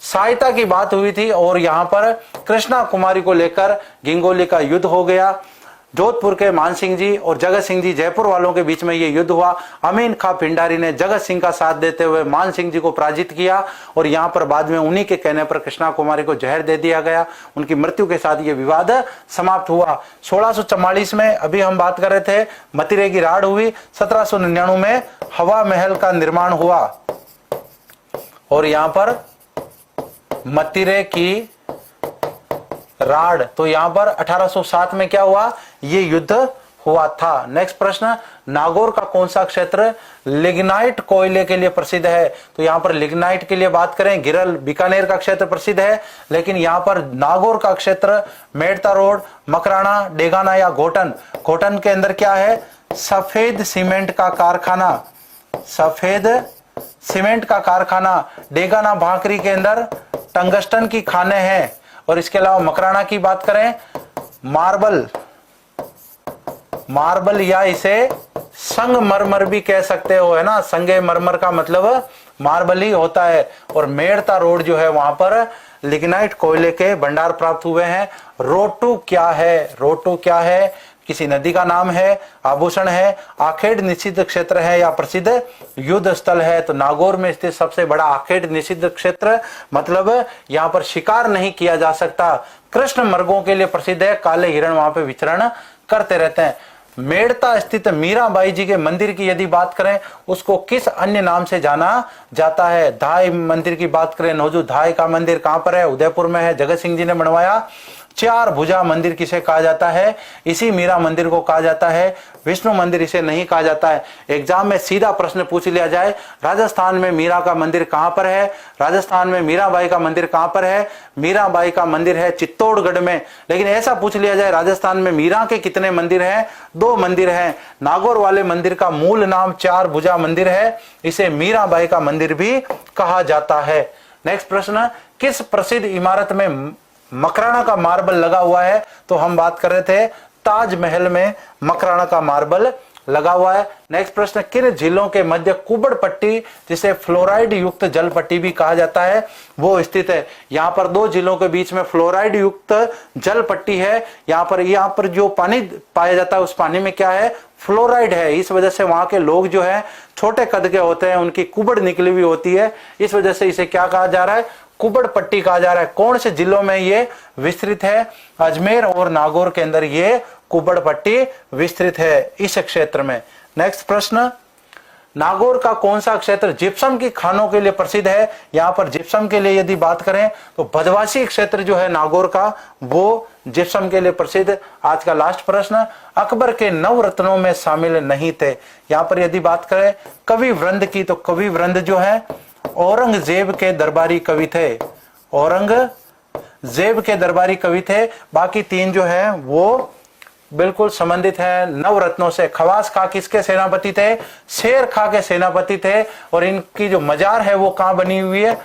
सहायता की बात हुई थी और यहां पर कृष्णा कुमारी को लेकर गिंगोली का युद्ध हो गया। जोधपुर के मान सिंह जी और जगत सिंह जी जयपुर वालों के बीच में यह युद्ध हुआ। अमीन खां पिंडारी ने जगत सिंह का साथ देते हुए मान सिंह जी को पराजित किया और यहां पर बाद में उन्हीं के कहने पर कृष्णा कुमारी को जहर दे दिया गया। उनकी मृत्यु के साथ यह विवाद समाप्त हुआ। 1644 में अभी हम बात कर रहे थे, मतिरे की राड़ हुई। 1799 में हवा महल का निर्माण हुआ और यहां पर मतिरे की राड, तो यहां पर 1807 में क्या हुआ? ये युद्ध हुआ था। नेक्स्ट प्रश्न, नागौर का कौन सा क्षेत्र लिग्नाइट कोयले के लिए प्रसिद्ध है? तो यहां पर लिग्नाइट के लिए बात करें, गिरल बीकानेर का क्षेत्र प्रसिद्ध है, लेकिन यहां पर नागौर का क्षेत्र मेड़ता रोड, मकराना, डेगाना या घोटन, घोटन के अंदर क्या है? सफेद सीमेंट का कारखाना, सफेद सीमेंट का कारखाना। डेगाना भाकरी के अंदर टंगस्टन की खाने हैं और इसके अलावा मकराना की बात करें, मार्बल, मार्बल या इसे संगमरमर भी कह सकते हो, है ना, संगे मरमर का मतलब मार्बल ही होता है। और मेड़ता रोड जो है वहां पर लिग्नाइट कोयले के भंडार प्राप्त हुए हैं। रोटू क्या है? रोटू क्या है? किसी नदी का नाम है, आभूषण है, आखेड़ निषिद्ध क्षेत्र है या प्रसिद्ध युद्ध स्थल है? तो नागौर में स्थित सबसे बड़ा आखेड़ निषिद्ध क्षेत्र, मतलब यहां पर शिकार नहीं किया जा सकता। कृष्ण मृगों के लिए प्रसिद्ध है, काले हिरण वहां पे विचरण करते रहते हैं। मेड़ता स्थित मीराबाई जी के मंदिर की यदि बात करें, उसको किस अन्य नाम से जाना जाता है? धाय मंदिर की बात करें, नौजू धाय का मंदिर कहां पर है? उदयपुर में है, जगत सिंह जी ने बनवाया। चार भुजा मंदिर किसे कहा जाता है? इसी मीरा मंदिर को कहा जाता है। विष्णु मंदिर इसे नहीं कहा जाता है। एग्जाम में सीधा प्रश्न पूछ लिया जाए, राजस्थान में मीरा का मंदिर कहां पर है? राजस्थान में मीराबाई का मंदिर कहां पर है? मीराबाई का मंदिर है चित्तौड़गढ़ में। लेकिन ऐसा पूछ लिया जाए, राजस्थान में मीरा के कितने मंदिर हैं? 2 मंदिर हैं। नागौर वाले मंदिर का मूल नाम चार भुजा मंदिर है, इसे मीराबाई का मंदिर भी कहा जाता है। नेक्स्ट प्रश्न, किस प्रसिद्ध इमारत में मकराना का मार्बल लगा हुआ है? तो हम बात कर रहे थे ताजमहल में मकराना का मार्बल लगा हुआ है। नेक्स्ट प्रश्न, किन झीलों के मध्य कुबड़ पट्टी, जिसे फ्लोराइड युक्त जल पट्टी भी कहा जाता है, वो स्थित है? यहाँ पर 2 झीलों के बीच में फ्लोराइड युक्त जल पट्टी है। यहाँ पर जो पानी पाया जाता है उस पानी में क्या है? फ्लोराइड है। इस वजह से वहां के लोग जो है छोटे कद के होते हैं, उनकी कुबड़ निकली हुई होती है, इस वजह से इसे क्या कहा जा रहा है? कुबड़ पट्टी कहा जा रहा है। कौन से जिलों में ये विस्तृत है? अजमेर और नागौर के अंदर ये कुबड़ पट्टी विस्तृत है, इस क्षेत्र में। नेक्स्ट प्रश्न, नागौर का कौन सा क्षेत्र जिप्सम की खानों के लिए प्रसिद्ध है? यहां पर जिप्सम के लिए यदि बात करें तो भदवासी क्षेत्र जो है नागौर का, वो जिप्सम के लिए प्रसिद्ध। आज का लास्ट प्रश्न, अकबर के 9 रत्नों में शामिल नहीं थे? यहां पर यदि बात करें कवि वृंद की, तो कवि वृंद जो है औरंगजेब के दरबारी कवि थे, औरंगजेब के दरबारी कवि थे। बाकी 3 जो है वो बिल्कुल संबंधित है नवरत्नों से। खवास खां किसके सेनापति थे? शेर खां के सेनापति थे। और इनकी जो मजार है वो कहां बनी हुई है?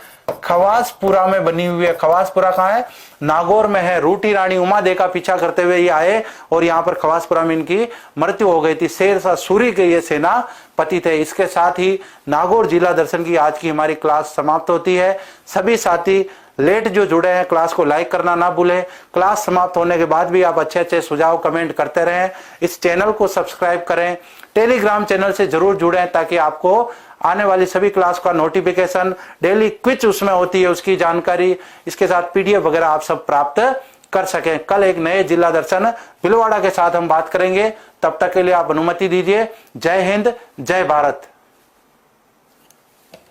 खवासपुरा में बनी हुई है। खवासपुरा कहां है? नागौर में है। रूटी रानी उमादे का पीछा करते हुए ये आए और यहाँ पर खवासपुरा में इनकी मृत्यु हो गई थी। शेर शाह सूरी के ये सेनापति थे। इसके साथ ही नागौर जिला दर्शन की आज की हमारी क्लास समाप्त होती है। सभी साथी लेट जो जुड़े हैं क्लास को लाइक करना ना भूलें। क्लास समाप्त होने के बाद भी आप अच्छे अच्छे सुझाव कमेंट करते रहें। इस चैनल को सब्सक्राइब करें। टेलीग्राम चैनल से जरूर जुड़ें ताकि आपको आने वाली सभी क्लास का नोटिफिकेशन, डेली क्विज उसमें होती है उसकी जानकारी, इसके साथ पीडीएफ वगैरह आप सब प्राप्त कर सकें। कल एक नए जिला दर्शन भीलवाड़ा के साथ हम बात करेंगे। तब तक के लिए आप अनुमति दीजिए। जय हिंद, जय भारत।